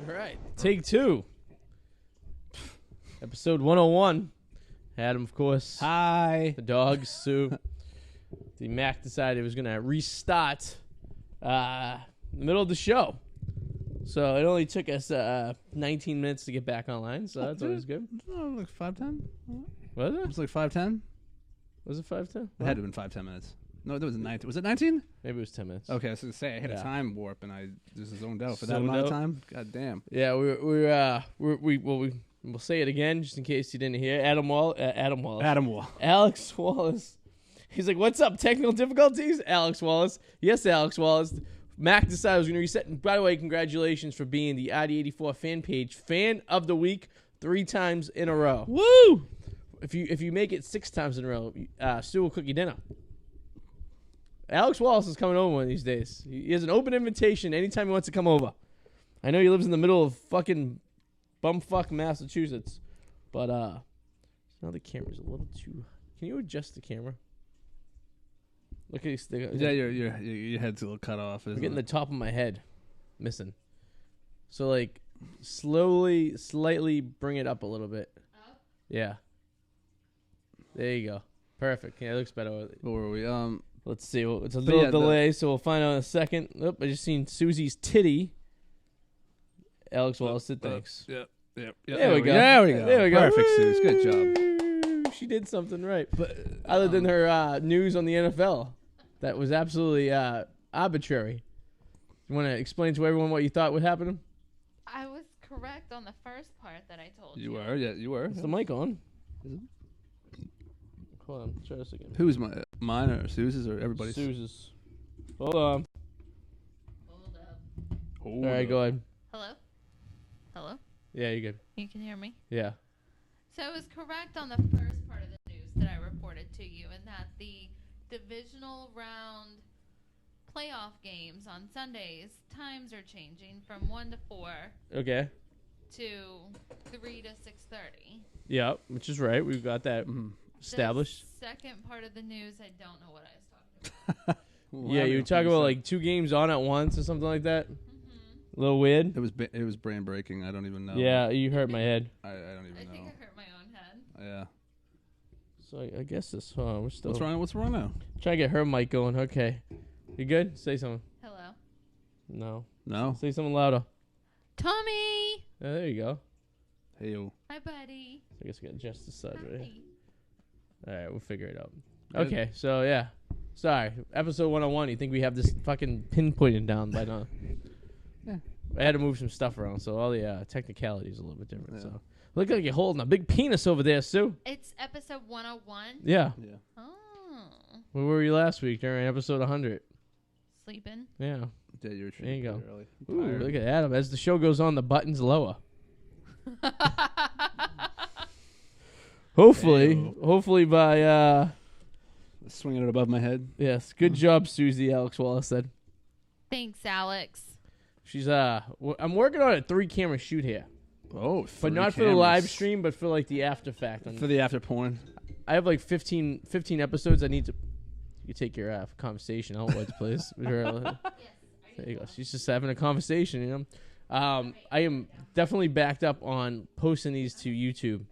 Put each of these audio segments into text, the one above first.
All right, take two. Episode 101. Adam, of course. Hi. The dogs, Sue. The Mac decided it was going to restart in the middle of the show. So it only took us 19 minutes to get back online, so that's always good. Oh, like 5:10? Was It it? was like 5:10? Was it 5:10? It had to have been 5-10 minutes. No, that was 19. Was it 19? Maybe it was 10 minutes. Okay, I was going to say, I hit Yeah. a time warp and I just zoned out for that Zoned amount out? of time. God damn. Yeah, we'll say it again just in case you didn't hear. Adam Wallace. Adam Wall. Alex Wallace. He's like, "What's up? Technical difficulties?" Alex Wallace. Yes, Alex Wallace. Mac decided I was going to reset. And by the way, congratulations for being the ID84 fan page fan of the week 3 times in a row. Woo! If you make it 6 times in a row, Stu will cook you dinner. Alex Wallace is coming over one of these days. He has an open invitation anytime he wants to come over. I know he lives in the middle of fucking bumfuck Massachusetts, but now the camera's a little too. Can you adjust the camera? Look at these things. Yeah, your head's a little cut off. I'm getting the top of my head missing. So like, slowly, slightly bring it up a little bit. Up? Yeah. There you go. Perfect. Yeah, it looks better. What were we? Let's see. Well, it's a little delay, so we'll find out in a second. Oop, I just seen Susie's titty. Alex Wallace said thanks. Yep. There we go. There we go. There we go. Perfect, Suze. Good job. Woo! She did something right. But other than her news on the NFL, that was absolutely arbitrary. You want to explain to everyone what you thought would happen? I was correct on the first part that I told you. You were, yeah, you were. Is the mic on? Is it? Hold on. Try this again. Who's mine or Suze's or everybody's? Suze's. Hold on. Hold up. All right, go ahead. Hello? Hello? Yeah, you're good. You can hear me? Yeah. So I was correct on the first part of the news that I reported to you, and that the divisional round playoff games on Sundays, times are changing from 1 to 4 Okay. to 3 to 6:30. Yeah, which is right. We've got that established. The second part of the news, I don't know what I was talking about. Yeah, you were talking about like 2 games on at once or something like that. A little weird. It was brain breaking. I don't even know. Yeah, you hurt my head. I don't even I know. think I hurt my own head. Yeah. So I guess this. We're still What's wrong now? trying to get her mic going. Okay, you good? Say something. Hello? No. No. Say something louder. Tommy! Yeah, there you go. Hey yo. Hi, buddy. I guess we got just this side right Hi. here. All right, we'll figure it out. Good. Okay, so yeah. Sorry, episode 101. You think we have this fucking pinpointed down by now? Yeah. I had to move some stuff around, so all the technicalities are a little bit different. Yeah. So look like you're holding a big penis over there, Sue. It's episode 101. Yeah. Yeah. Oh. Where were you last week during episode 100? Sleeping. Yeah. Yeah, you were There you go. early. Ooh, look at Adam. As the show goes on, the button's lower. Hopefully by Swinging it above my head. yes. Good job, Susie. Alex Wallace said. Thanks, Alex. She's I'm working on a 3-camera shoot here, Oh, but not for the live stream, but for like the after fact. For the after porn. I have like 15 episodes. I need to. You take your conversation. I don't want to please. There you go. She's just having a conversation, you know. I am definitely backed up on posting these to YouTube.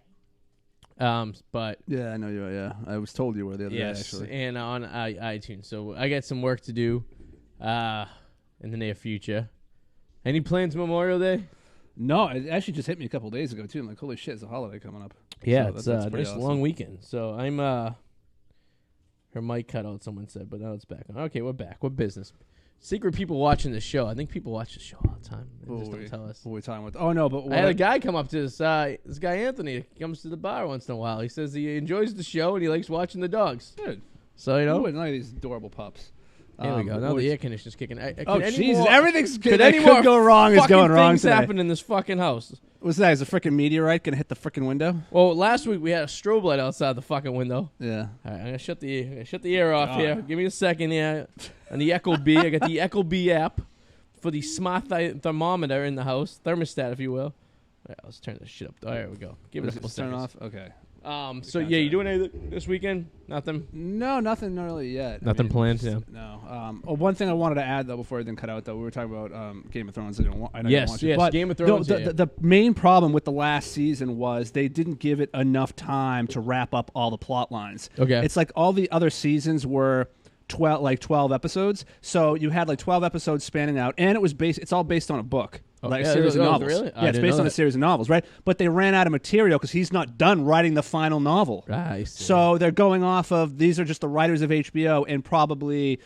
But Yeah, I know you are. Yeah, I was told you were the other day, yes, actually. and on iTunes. So I got some work to do in the near future. Any plans Memorial Day? No, it actually just hit me a couple days ago too. I'm like, holy shit, it's a holiday coming up. Yeah, So it's that's a pretty nice awesome. long weekend. So I'm her mic cut out. Someone said, but now it's back on. Okay, we're back. What business? Secret people watching the show. I think people watch the show all the time. They just don't tell us. What are we talking about? Oh no, but I had a guy come up to this guy Anthony. He comes to the bar once in a while. He says he enjoys the show and he likes watching the dogs. Good. So you know, None of these adorable pups. here we go. Now what the was- air conditioner's kicking. Oh could any Jesus! more- Everything's Could that any more could go wrong is fucking going wrong things today. happen in this fucking house? What's that? Is a freaking meteorite gonna hit the freaking window? Well, last week we had a strobe light outside the fucking window. Yeah. All right, I'm gonna shut the air off God. here. Give me a second here. On the Echo B, I got the Echo B app for the smart thermometer in the house, thermostat, if you will. All right, let's turn this shit up. All right, we go. Give it a couple Turn seconds. off. Okay. So yeah, you doing anything this weekend? Nothing. No, nothing really yet. Nothing planned. Yeah. No. One thing I wanted to add though before I didn't cut out though, we were talking about Game of Thrones. I know you don't Yes. watch it, but Game of Thrones. The main problem with the last season was they didn't give it enough time to wrap up all the plot lines. Okay. It's like all the other seasons were 12 episodes, so you had like 12 episodes spanning out, and it's all based on a book. Like a series of novels. Really? Yeah, it's based on a series of novels, right? But they ran out of material because he's not done writing the final novel. I see. So they're going off of these are just the writers of HBO and probably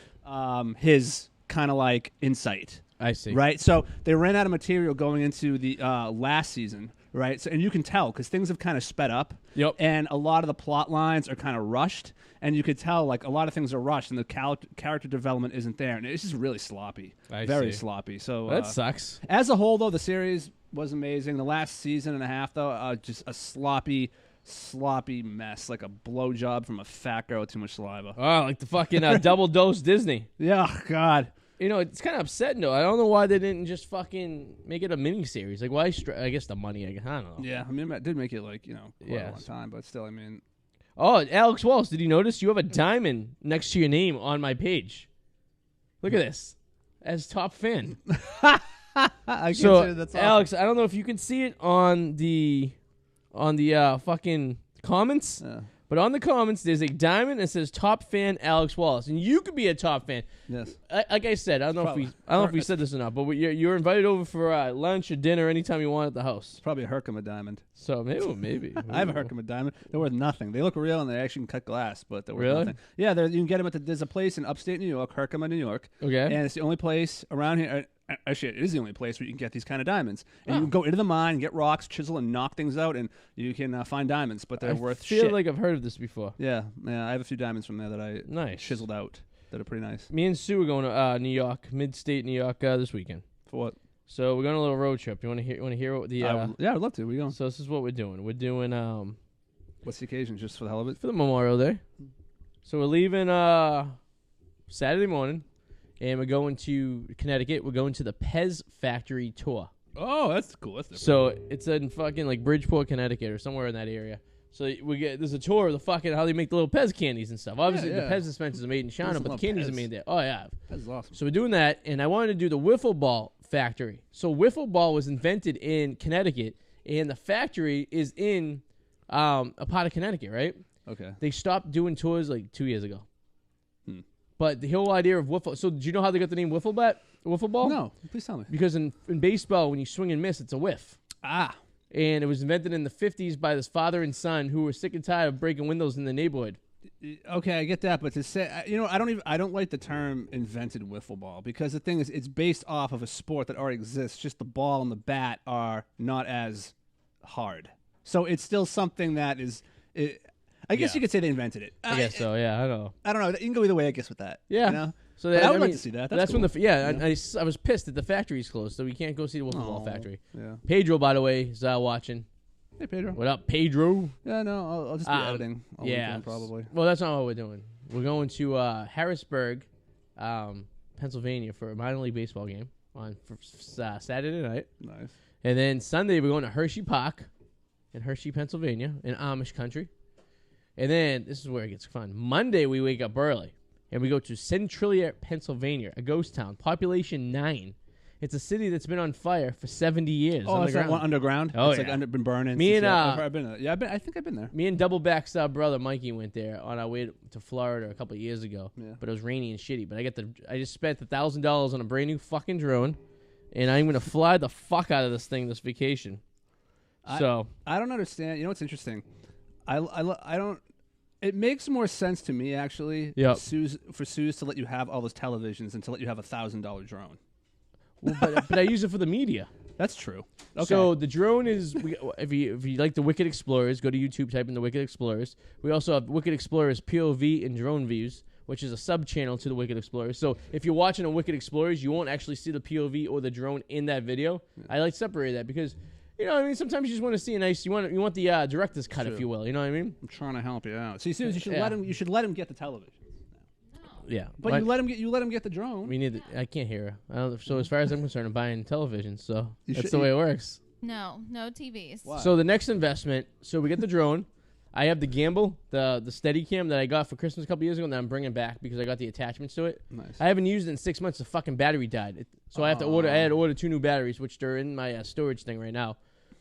his kind of like insight. I see. Right? So they ran out of material going into the last season, right? So, and you can tell because things have kind of sped up. Yep. And a lot of the plot lines are kind of rushed. And you could tell, like, a lot of things are rushed, and the character development isn't there. And it's just really sloppy. Very sloppy. So that sucks. As a whole, though, the series was amazing. The last season and a half, though, just a sloppy mess, like a blowjob from a fat girl with too much saliva. Oh, like the fucking double dose Disney. Yeah, God. You know, it's kind of upsetting, though. I don't know why they didn't just fucking make it a mini-series. Like, why? I guess the money, I don't know. Yeah, I mean, it did make it, like, quite a long time, but still, I mean... Oh, Alex Wallace, did you notice you have a diamond next to your name on my page? Look at this. As top fan. So, that's Alex, I don't know if you can see it on the fucking comments. But on the comments, there's a diamond that says "Top Fan Alex Wallace," and you could be a top fan. Yes. Like I said, I don't know if we said this or not, but you're invited over for lunch or dinner anytime you want at the house. It's probably a Herkimer diamond. So maybe. I have a Herkimer diamond. They're worth nothing. They look real and they actually can cut glass, but they're worth Really? nothing. Yeah, you can get them there's a place in upstate New York, Herkimer, New York. Okay. And it's the only place around here. Actually, it is the only place where you can get these kind of diamonds. And you can go into the mine, get rocks, chisel, and knock things out, and you can find diamonds, but they're worth shit. I feel like I've heard of this before. Yeah, I have a few diamonds from there that I chiseled out that are pretty nice. Me and Sue are going to New York, mid-state New York, this weekend. For what? So we're going on a little road trip. You want to hear what the? Yeah, I'd love to. Where you going? So this is what we're doing. We're doing What's the occasion? Just for the hell of it? For the Memorial Day. So we're leaving Saturday morning. And we're going to Connecticut. We're going to the Pez factory tour. Oh, that's cool. That's different. So it's in fucking like Bridgeport, Connecticut, or somewhere in that area. So there's a tour of the fucking how they make the little Pez candies and stuff. Obviously, the Pez dispensers are made in China, but the candies are made there. Oh yeah, Pez is awesome. So we're doing that, and I wanted to do the wiffle ball factory. So wiffle ball was invented in Connecticut, and the factory is in a part of Connecticut, right? Okay. They stopped doing tours like 2 years ago. But the whole idea of wiffle... So, did you know how they got the name wiffle ball? No. Please tell me. Because in baseball, when you swing and miss, it's a whiff. Ah. And it was invented in the 50s by this father and son who were sick and tired of breaking windows in the neighborhood. Okay, I get that. But to say... I don't like the term invented wiffle ball. Because the thing is, it's based off of a sport that already exists. Just the ball and the bat are not as hard. So, it's still something that is... I guess you could say they invented it. I guess so, yeah. I don't know. I don't know. You can go either way, I guess, with that. Yeah. You know? So I would like to see that. That's cool. when I was pissed that the factory's closed, so we can't go see the wiffle ball factory. Yeah. Pedro, by the way, is watching. Hey, Pedro. What up, Pedro? Yeah, no, I'll just do editing. Probably. Well, that's not what we're doing. We're going to Harrisburg, Pennsylvania for a minor league baseball game on Saturday night. Nice. And then Sunday, we're going to Hershey Park in Hershey, Pennsylvania, in Amish country. And then, this is where it gets fun. Monday, we wake up early, and we go to Centralia, Pennsylvania, a ghost town, population 9. It's a city that's been on fire for 70 years. Oh, it's that one underground? Oh, it's yeah. like been burning. Me and, I've been there. Yeah, I think I've been there. Me and Doubleback's brother, Mikey, went there on our way to Florida a couple of years ago. Yeah. But it was rainy and shitty. But I just spent $1,000 on a brand new fucking drone, and I'm going to fly the fuck out of this thing this vacation. I don't understand. You know what's interesting? I don't... It makes more sense to me, actually, for Suze to let you have all those televisions and to let you have $1,000 drone. Well, but I use it for the media. That's true. Okay. So the drone is, if you like the Wicked Explorers, go to YouTube, type in the Wicked Explorers. We also have Wicked Explorers POV and drone views, which is a sub-channel to the Wicked Explorers. So if you're watching a Wicked Explorers, you won't actually see the POV or the drone in that video. Yeah. I like to separate that because... You know what I mean? Sometimes you just want to see a nice... You want the director's cut, if you will. You know what I mean? I'm trying to help you out. See, Suze, you should let him get the television. No. Yeah. But you let him get the drone. We need... I can't hear her. So as far as I'm concerned, I'm buying television. So that's the way it works. No TVs. Why? So the next investment... So we get the drone. I have the Gamble, the steady cam that I got for Christmas a couple years ago, and that I'm bringing back because I got the attachments to it. Nice. I haven't used it in 6 months. The fucking battery died. So I have to order. I had to order 2 new batteries, which they're in my storage thing right now.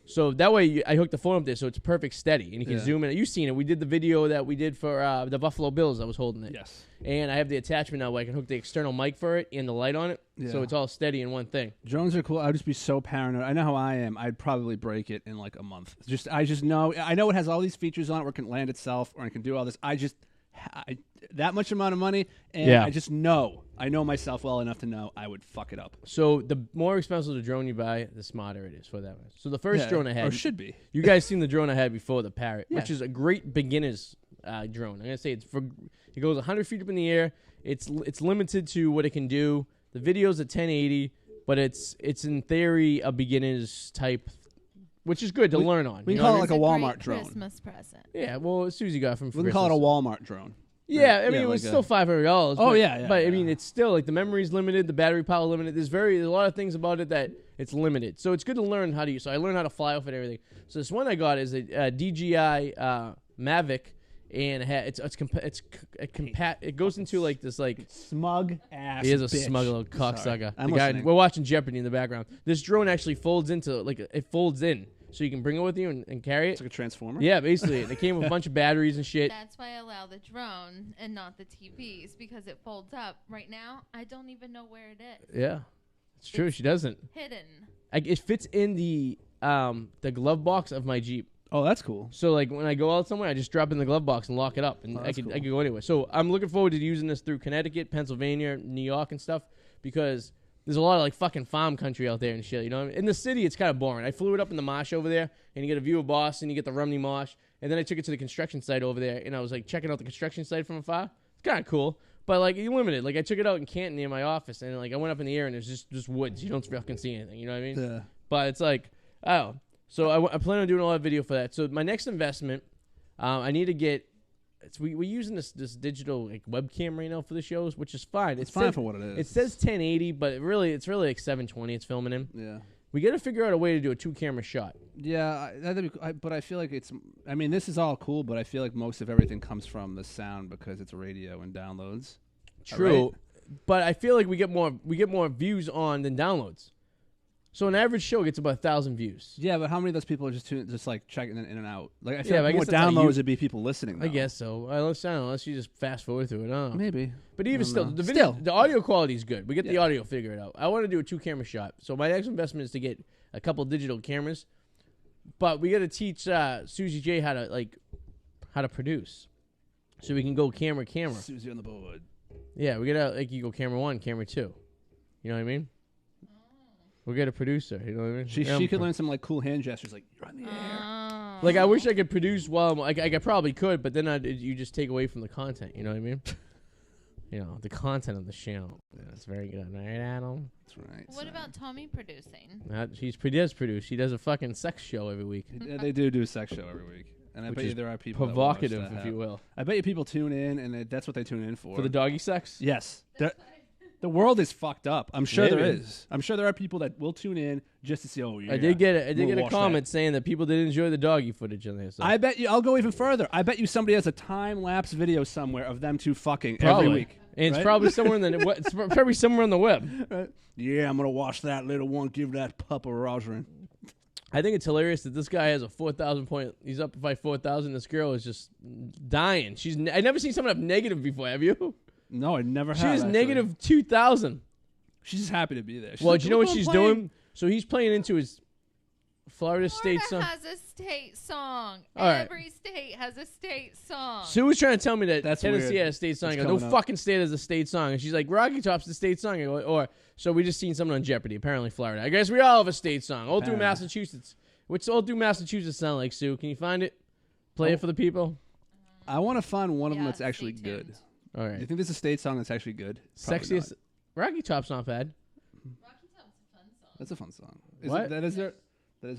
So that way I hooked the phone up there, so it's perfect steady, and you can zoom in. You've seen it. We did the video that we did for the Buffalo Bills. I was holding it. Yes. And I have the attachment now where I can hook the external mic for it and the light on it, so it's all steady in one thing. Drones are cool. I'd just be so paranoid. I know how I am. I'd probably break it in like a month. I know it has all these features on it where it can land itself or it can do all this. That much amount of money, and I just know. I know myself well enough to know I would fuck it up. So the more expensive the drone you buy, the smarter it is for that. So the first drone I had, or should be. You guys seen the drone I had before, the Parrot, which is a great beginner's drone. I'm gonna say it goes 100 feet up in the air. It's limited to what it can do. The video's at 1080, but it's in theory a beginner's type, which is good to learn on. We can call it like a Walmart drone. Christmas present. Yeah, well, Susie got it from. We can call it a Walmart drone. Yeah, I mean it was still $500. Oh yeah, but I mean it's still like the memory's limited, the battery power limited. There's a lot of things about it that it's limited. So it's good to learn how to use. So I learned how to fly off it and everything. So this one I got is a DJI Mavic, and it goes into like this like smug ass. He is a bitch. smug little cocksucker. I'm the guy, listening. we're watching Jeopardy in the background. This drone actually folds into it folds in, so you can bring it with you and carry it. It's like a transformer. Yeah, basically. It came with a bunch of batteries and shit. That's why I allow the drone and not the TVs, because it folds up. Right now, I don't even know where it is. Yeah, it's true. She doesn't. Hidden. It fits in the glove box of my Jeep. Oh, that's cool. So like when I go out somewhere, I just drop it in the glove box and lock it up, and I could go anywhere. So I'm looking forward to using this through Connecticut, Pennsylvania, New York, and stuff, because there's a lot of like fucking farm country out there and shit. You know, in the city it's kind of boring. I flew it up in the marsh over there, and you get a view of Boston, you get the Rumney Marsh, and then I took it to the construction site over there, and I was like checking out the construction site from afar. It's kind of cool, but like you're limited. Like I took it out in Canton near my office, and like I went up in the air, and there's just woods. You don't fucking see anything. You know what I mean? Yeah. But it's like, oh. So I plan on doing a lot of video for that. So my next investment, I need to get. We're using this digital like webcam right now for the shows, which is fine. It's fine for what it is. It says 1080, but it's really like 720. It's filming in. Yeah. We got to figure out a way to do a 2-camera shot. Yeah, but I feel like it's. I mean, this is all cool, but I feel like most of everything comes from the sound because it's radio and downloads. True, Right? but I feel like we get more views on than downloads. So an average show gets about 1,000 views. Yeah, but how many of those people are just like checking in and out? Like I feel Yeah, but like I more guess that's how downloads would be people listening. I though. guess so. Unless you just fast forward through it. I don't know. Maybe. But even still, know. the video, the audio quality is good. We get the audio figured out. I want to do a 2-camera shot. So my next investment is to get a couple digital cameras. But we got to teach Susie J how to produce, so we can go camera. Susie on the board. Yeah, we gotta you go camera 1, camera 2. You know what I mean? We got a producer. You know what I mean? She could learn some like cool hand gestures, like you're on the air. Like I wish I could produce while I'm, like I probably could, but then you just take away from the content. You know what I mean? You know, the content of the channel. Yeah, that's very good, right, Adam? That's right. What about Tommy producing? He does produce. She does a fucking sex show every week. They do a sex show every week, and I Which bet you is there are people provocative, that watch that if you will. I bet you people tune in, and that's what they tune in for. For the doggy sex? Yes. The world is fucked up. I'm sure there Maybe. is. I'm sure there are people that will tune in just to see. Oh, yeah. I did get a We'll comment watch that. saying that people did enjoy the doggy footage on there. So. I bet you. I'll go even further. I bet you somebody has a time lapse video somewhere of them two fucking Probably. every week. And it's right? probably somewhere it's probably somewhere on the web. Right. Yeah, I'm gonna watch that little one. Give that pup a rosary. I think it's hilarious that this guy has a 4,000 point. He's up by 4,000. This girl is just dying. I've never seen someone have negative before. Have you? No, I never have. She has actually. negative 2,000. She's just happy to be there. She's Well, like, do you know what "Look, I'm she's playing." doing? So he's playing into his Florida state song. Florida has a state song. All right. Every state has a state song. Sue was trying to tell me that That's Tennessee weird. had a state song. I It's go, no coming up. fucking state has a state song. And she's like, Rocky Top's the state song. I go, so we just seen something on Jeopardy. Apparently Florida. I guess we all have a state song. All through Apparently. Massachusetts. What's all through Massachusetts sound like, Sue? Can you find it? Play it for the people? I want to find one of them Yeah, that's actually stay good. tuned. All Do you right. think there's a state song that's actually good? Probably Sexiest. not. Rocky Top's not bad. Rocky Top's a fun song. That's a fun song. What? That is their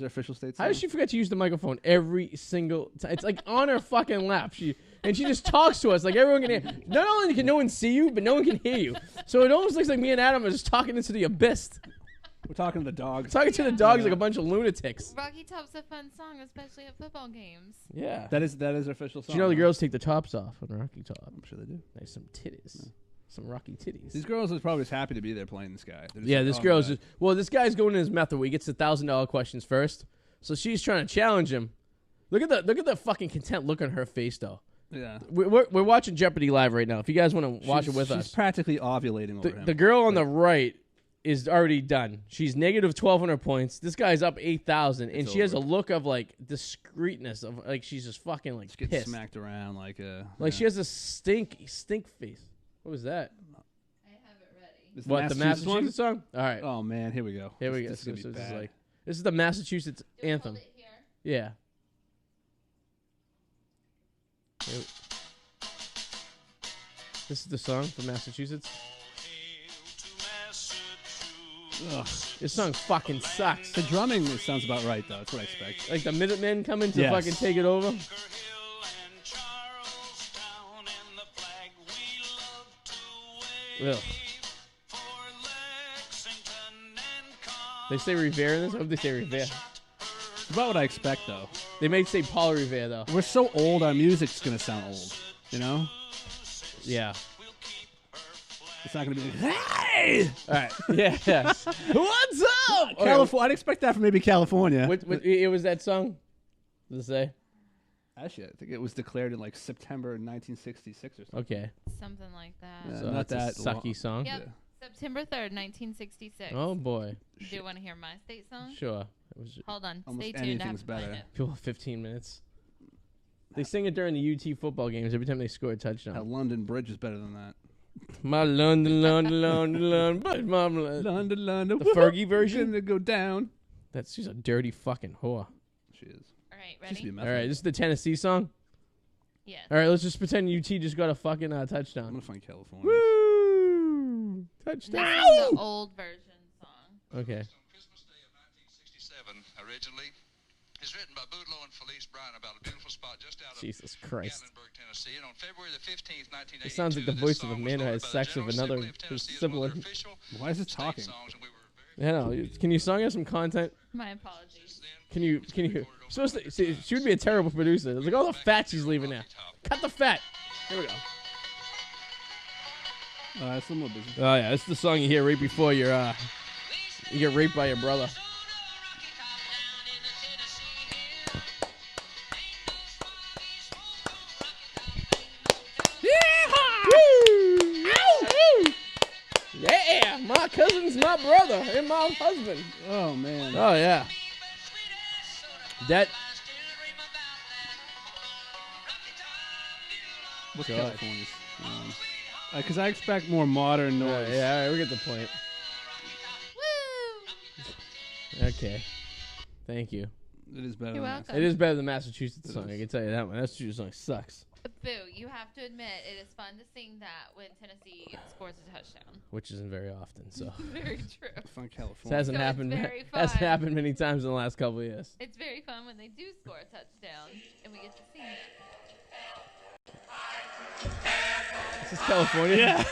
official state song. How does she forget to use the microphone every single time? It's like on her fucking lap. She just talks to us like everyone can hear. Not only can no one see you, but no one can hear you. So it almost looks like me and Adam are just talking into the abyss. We're talking to the dogs. Talking to the dogs like a bunch of lunatics. Rocky Top's a fun song, especially at football games. Yeah. That is their official song. Do you know the girls take the tops off on Rocky Top? I'm sure they do. Nice, some titties. Some rocky titties. These girls are probably just happy to be there playing this guy. Yeah, this girl's just... Well, this guy's going in his method where he gets the $1,000 questions first. So she's trying to challenge him. Look at the fucking content look on her face, though. Yeah. We're watching Jeopardy live right now. If you guys want to watch it with us. She's practically ovulating over him. The girl on the right is already done. She's negative 1,200 points. This guy's up 8,000, and she has a look of like discreetness of like she's just fucking like She's getting pissed. smacked around like she has a stink face. What was that? I have it ready. What, the Massachusetts song? All right. Oh man, here we go. Here we go. This is gonna be bad. This is the Massachusetts Do we anthem. hold it here? Yeah. This is the song from Massachusetts. Ugh. This song fucking sucks. The drumming sounds about right though. That's what I expect. Like the Minutemen coming to fucking take it over. Ugh. They say Revere in this? I hope they say Revere. It's about what I expect though. They may say Paul Revere though. We're so old, our music's gonna sound old. You know? Yeah. It's not gonna be like, hey! All right. Yeah. What's up? California. I'd expect that from maybe California. It was that song? Does it say? Actually, I think it was declared in like September 1966 or something. Okay. Something like that. Yeah. So Not that's a that sucky song. Yep. Yeah. September 3rd, 1966. Oh boy. Do you want to hear my state song? Sure. It was Hold on. Almost Stay tuned. I have anything's to find better. it. people 15 minutes. They sing it during the UT football games every time they score a How touchdown. London Bridge is better than that. My London, but my London, London. the Fergie version. Gonna go down. She's a dirty fucking whore. She is. All right, She should be ready? a All method. right, this is the Tennessee song. Yes. All right, let's just pretend UT just got a fucking I'm touchdown. gonna find California. Woo! This Touchdown. is the old version song. Okay. On Christmas Day of 1967, originally, is written by Boudleaux and Felice Bryan about a beautiful spot just out of Jesus Christ. Gatlinburg, Tennessee. And on February the 15th, 1982, It sounds like the this voice of a song man who was has voted by the sex with General another Assembly of his Tennessee as one of their sibling. official Why is it state talking? songs, and we were very Yeah, no. Can you song us some content? My apologies. Can you? Supposed to. See, she would be a terrible producer. Look at all the fat she's leaving there. Cut the fat. Here we go. That's a little busy. Oh yeah, this is the song you hear right before you get raped by your brother. Yeah, my cousin's my brother and my husband. Oh man. Oh yeah. That What's God. California's? Because I expect more modern noise. yeah, all right, we get the point. Woo! Okay. Thank you. It is better You're than welcome. It is better than Massachusetts song, I can tell you that one. Massachusetts song sucks. Boo, you have to admit it is fun to sing that when Tennessee scores a touchdown. Which isn't very often, so Very true. that. Fun it California. hasn't So it's happened very hasn't fun. happened many times in the last couple of years. It's very fun when they do score a touchdown and we get to sing it. This is California. Yeah.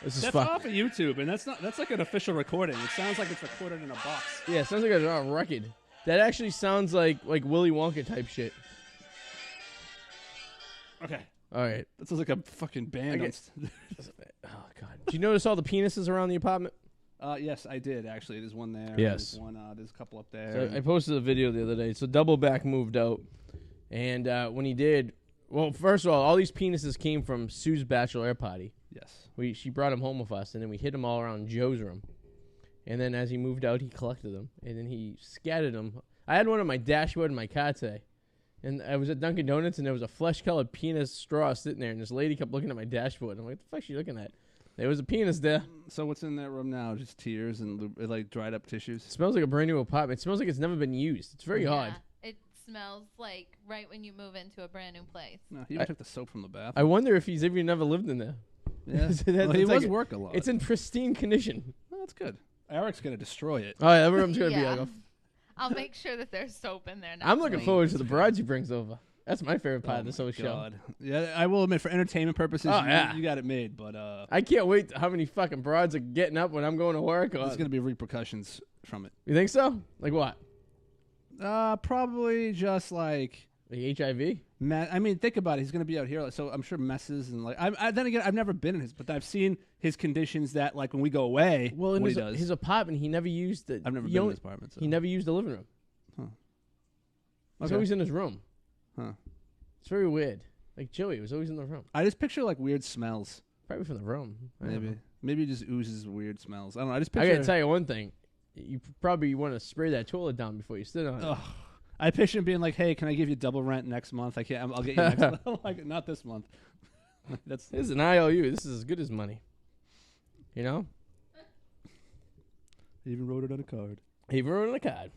This is That's fun. off of YouTube, and that's like an official recording. It sounds like it's recorded in a box. Yeah, it sounds like a record. That actually sounds like Willy Wonka type shit. Okay. All right. That sounds like a fucking band. Okay. Oh god. Do you notice all the penises around the apartment? Yes, I did actually. There's one there. Yes. There's one. There's a couple up there. So I posted a video the other day. So Doubleback moved out, and when he did, well, first of all these penises came from Sue's bachelorette party. Yes. She brought him home with us, and then we hid them all around Joe's room. And then as he moved out, he collected them, and then he scattered them. I had one on my dashboard in my car today, and I was at Dunkin' Donuts, and there was a flesh-colored penis straw sitting there, and this lady kept looking at my dashboard. I'm like, what the fuck is she looking at? There was a penis there. So what's in that room now? Just tears and like dried up tissues. It smells like a brand new apartment. It smells like it's never been used. It's very odd. It smells like right when you move into a brand new place. No, he even took the soap from the bath. I wonder if he's even never lived in there. Yeah. That's- Well, he it's like was work a lot. It's in pristine condition. Well, that's good. Eric's gonna destroy it. Oh, yeah, that room's going to Yeah. be like I'll make sure that there's soap in there. Now I'm looking forward to the broads he brings over. That's my favorite part of this whole show. God. Yeah, I will admit, for entertainment purposes, you got it made. But I can't wait how many fucking broads are getting up when I'm going to work. There's going to be repercussions from it. You think so? Like what? Probably just like HIV. I mean, think about it. He's going to be out here, so I'm sure messes and like. Then again, I've never been in his, but I've seen his conditions that like when we go away. Well, in what his, he does. his apartment, he never used the. I've never been in his apartment. So. He never used the living room. Huh. He's Okay. always in his room. Huh. It's very weird. Like Joey was always in the room. I just picture like weird smells. Probably from the room. Maybe it just oozes weird smells. I don't know. I just I picture. gotta tell you one thing. You probably want to spray that toilet down before you sit on it. Ugh. I picture him being like, "Hey, can I give you double rent next month? I'll get you next month. Like, not this month." This is an IOU. This is as good as money. You know? He even wrote it on a card. He wrote it on a card.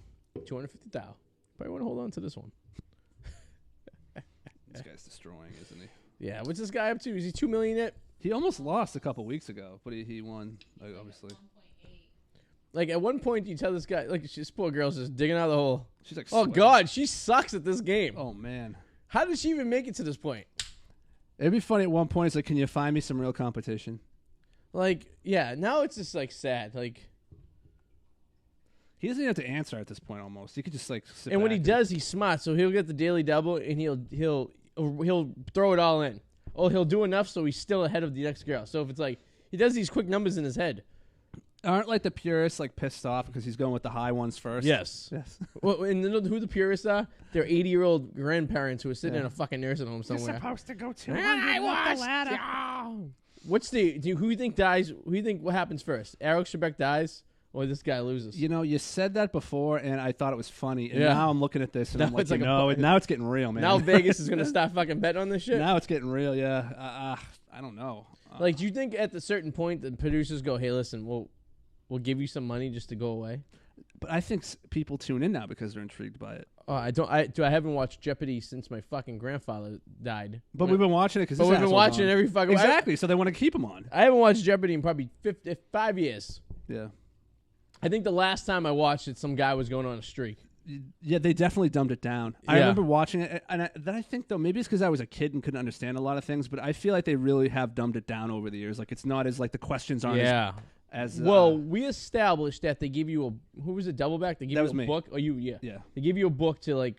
250,000. Probably want to hold on to this one. This guy's destroying, isn't he? Yeah. What's this guy up to? Is he 2 million yet? He almost lost a couple weeks ago, but he won, obviously. Like at one point, you tell this guy, like this poor girl's just digging out of the hole. She's like, oh sweating. God, she sucks at this game. Oh man, how did she even make it to this point? It'd be funny at one point. It's like, can you find me some real competition? Like, yeah. Now it's just like sad. Like, he doesn't even have to answer at this point. Almost, he could just like. Sit and when he back does, he's smart. So he'll get the daily double, and he'll throw it all in. Oh, he'll do enough so he's still ahead of the next girl. So if it's like he does these quick numbers in his head. Aren't like the purists like pissed off because he's going with the high ones first? Yes. Yes. Well, and you know who the purists are? They're 80-year-old grandparents who are sitting in a fucking nursing home somewhere. You're supposed to go 200 I up the watched. ladder. Oh. What's who you think dies? Who you think what happens first? Eric Trebek dies, or this guy loses? You know, you said that before, and I thought it was funny. And Yeah. now I'm looking at this, and Now I'm like, it's like now it's getting real, man. Now Vegas is gonna start fucking betting on this shit. Now it's getting real, yeah. I don't know. Like, do you think at the certain point the producers go, "Hey, listen, we'll give you some money just to go away"? But I think people tune in now because they're intrigued by it. I haven't watched Jeopardy since my fucking grandfather died. But we've been watching it because we've been watching it every fucking exactly. So they want to keep him on. I haven't watched Jeopardy in probably 5 years. Yeah. I think the last time I watched it, some guy was going on a streak. Yeah, they definitely dumbed it down. I Yeah. remember watching it, and then I think though maybe it's because I was a kid and couldn't understand a lot of things. But I feel like they really have dumbed it down over the years. Like it's not as like the questions aren't as well, we established that they give you who was it, double back? They give That you was a me. book. Or you, yeah. Yeah. They give you a book to of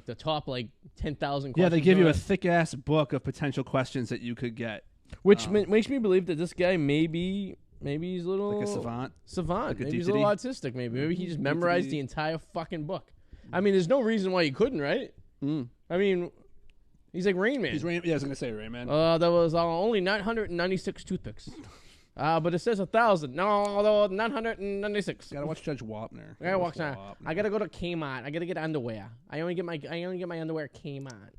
the top 10,000 questions. Yeah, they give you or a thick ass book of potential questions that you could get. which makes me believe that this guy maybe he's a little Like a savant. Savant. Like a Maybe he's a little autistic. Maybe he just memorized the entire fucking book. I mean, there's no reason why he couldn't, right? I mean, he's like Rain Man. He's Rain. Yeah, I was gonna say Rain Man. There was only 996 toothpicks. But it says 1,000. No, there were 996. Gotta watch Judge Wapner. I gotta watch that. I gotta go to Kmart. I gotta get underwear. I only get my underwear at Kmart.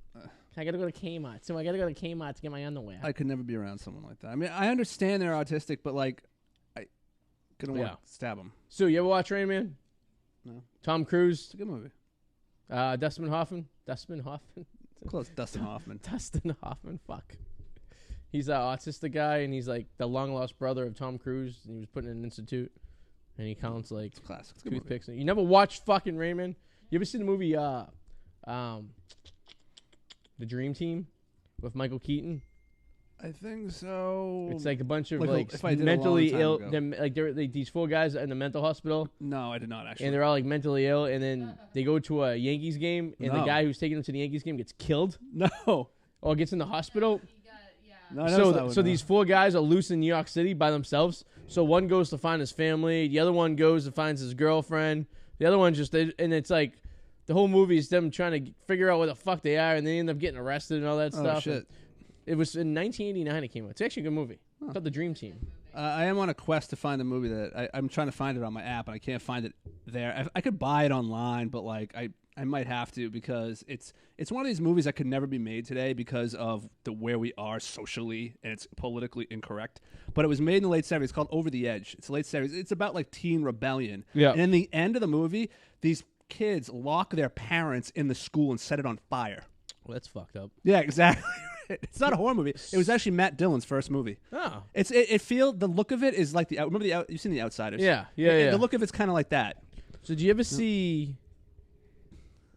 I gotta go to Kmart. So I gotta go to Kmart to get my underwear. I could never be around someone like that. I mean, I understand they're autistic, but like, I couldn't want to stab them. So you ever watch Rain Man? No. Tom Cruise. It's a good movie. Dustin Hoffman. Close. Dustin Hoffman. Dustin Hoffman. Fuck. He's an autistic guy, and he's like the long lost brother of Tom Cruise. And he was put in an institute, and he counts like Classic. It's a good movie. toothpicks. You never watched fucking Rain Man? You ever seen the movie The Dream Team with Michael Keaton? I think so. It's like a bunch of if I did mentally a long ill. time ago. These four guys are in the mental hospital, No, I did not actually. and they're all like mentally ill. And then they go to a Yankees game, and the No. guy who's taking them to the Yankees game gets killed no. or gets in the hospital. No, I noticed that So, one, so no. these four guys are loose in New York City by themselves. So one goes to find his family, the other one goes to find his girlfriend, the other one and it's like the whole movie is them trying to figure out where the fuck they are, and they end up getting arrested and all that stuff. Oh shit. It was in 1989 it came out. It's actually a good movie. It's called The Dream Team. I am on a quest to find the movie that I'm trying to find it on my app, and I can't find it there. I could buy it online, but like I might have to because it's one of these movies that could never be made today because of where we are socially and it's politically incorrect. But it was made in the late 70s. It's called Over the Edge. It's the late 70s. It's about like teen rebellion. Yeah. And in the end of the movie, these kids lock their parents in the school and set it on fire. Well, that's fucked up. Yeah, exactly. It's not a horror movie. It was actually Matt Dillon's first movie. Oh. The look of it is like you've seen The Outsiders. Yeah. The look of it's kind of like that. So do you ever see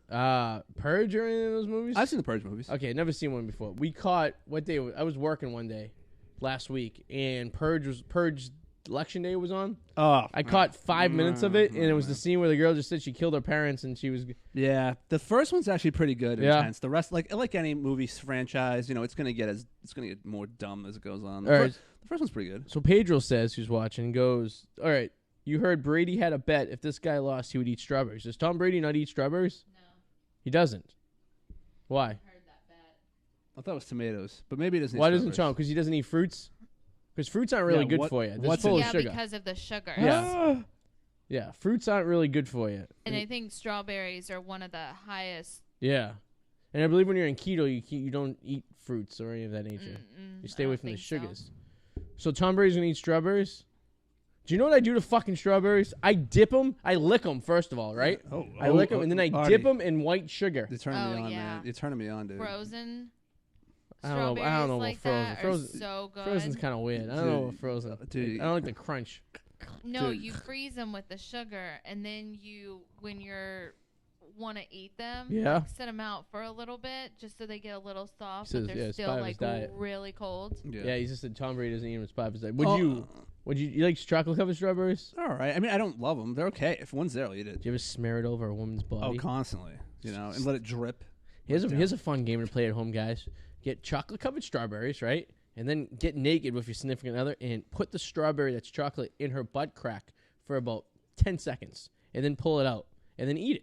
Purge or any of those movies? I've seen the Purge movies. Okay, never seen one before. We caught what day? I was working one day last week, and Purge election day was on. Oh, I caught 5 minutes of it, and it was the scene where the girl just said she killed her parents, and she was. Yeah, the first one's actually pretty good. Yeah. Intense. The rest, like any movie franchise, it's gonna get more dumb as it goes on. All right. The first one's pretty good. So Pedro says, who's watching, goes, all right, you heard Brady had a bet if this guy lost, he would eat strawberries. Does Tom Brady not eat strawberries? No. He doesn't. Why? Heard that bet. I thought it was tomatoes, but maybe it doesn't. Why doesn't Tom? Because he doesn't eat fruits? Because fruits aren't really good for you. They're what's full Yeah, of sugar. because of the sugar. Yeah. Yeah, fruits aren't really good for you. And I think strawberries are one of the highest. Yeah. And I believe when you're in keto, you don't eat fruits or any of that nature. You stay away from the sugars. So Tom Brady's going to eat strawberries? Do you know what I do to fucking strawberries? I dip them. I lick them, first of all, right? I lick them, and then I dip them in white sugar. You're turning me on, yeah. man. You're turning me on, dude. Frozen. I don't know like about frozen. That are so good. Frozen's kind of weird. I don't know about frozen. Dude. I don't like the crunch. No, Dude. you freeze them with the sugar, and then when you're want to eat them, Yeah. like, set them out for a little bit just so they get a little soft, Says, but they're it's still part of like his diet. really cold. Yeah, he just said Tom Brady doesn't eat them as part of his diet. Would you like chocolate covered strawberries? All right. I mean, I don't love them. They're okay. If one's there, I'll eat it. Do you ever smear it over a woman's body? Oh, constantly. And let it drip. Here's a fun game to play at home, guys. Get chocolate covered strawberries, right? And then get naked with your significant other and put the strawberry that's chocolate in her butt crack for about 10 seconds. And then pull it out. And then eat it.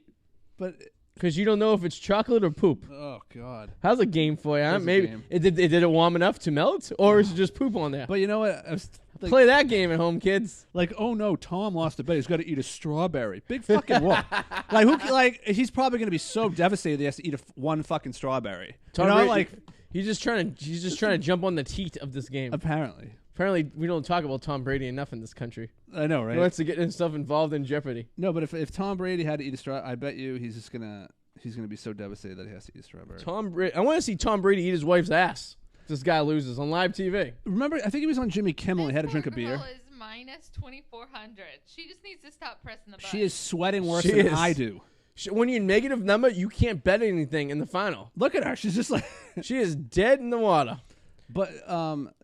But because you don't know if it's chocolate or poop. Oh, God. How's a game for you? Huh? How's a Maybe game? did it warm enough to melt? Or is it just poop on there? But you know what? I was Play that game at home, kids. like, oh no, Tom lost a bet. He's got to eat a strawberry. Big fucking whoop. He's probably going to be so devastated he has to eat one fucking strawberry. Tom you know, Brady- like, he's just trying to jump on the teat of this game. apparently. Apparently, we don't talk about Tom Brady enough in this country. I know, right? He wants to get himself involved in Jeopardy. No, but if Tom Brady had to eat a straw, I bet you he's gonna be so devastated that he has to eat a strawberry. I want to see Tom Brady eat his wife's ass. If this guy loses on live TV. Remember, I think he was on Jimmy Kimmel and had to drink a beer. Girl is minus 2,400. She just needs to stop pressing the button. She is sweating worse She than is. I do. When you're negative number, you can't bet anything in the final. Look at her. She's just like. She is dead in the water. But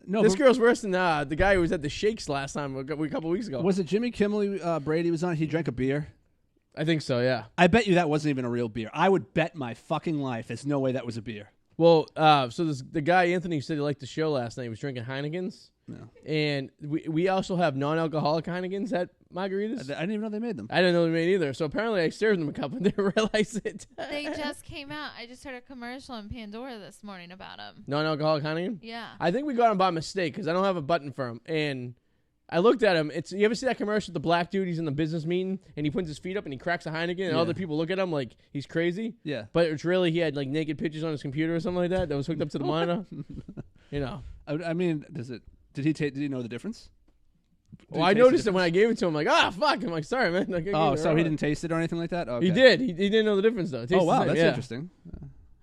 no, This girl's worse than the guy who was at the Shakes last time a couple weeks ago. was it Jimmy Kimmel Brady was on? He drank a beer. I think so, yeah. I bet you that wasn't even a real beer. I would bet my fucking life there's no way that was a beer. Well, so the guy Anthony said he liked the show last night. He was drinking Heinekens. No. And we also have non-alcoholic Heinekens at Margaritas. I didn't even know they made them. I didn't know they made either. So apparently I served them a couple and didn't realize it. They just came out. I just heard a commercial on Pandora this morning about them. Non-alcoholic Heineken? Yeah. I think we got them by mistake because I don't have a button for them. And I looked at him. You ever see that commercial with the black dude? He's in the business meeting and he puts his feet up and he cracks a Heineken and all the people look at him like he's crazy. Yeah. But it's really he had like naked pictures on his computer or something like that was hooked up to the monitor. You know. I mean, Did he know the difference? Well, I noticed it when I gave it to him. Like, fuck. I'm like, sorry, man. Like, Oh, so he didn't taste it or anything like that? Okay. He did. He didn't know the difference though. It tastes Oh, the wow, same, that's yeah. interesting.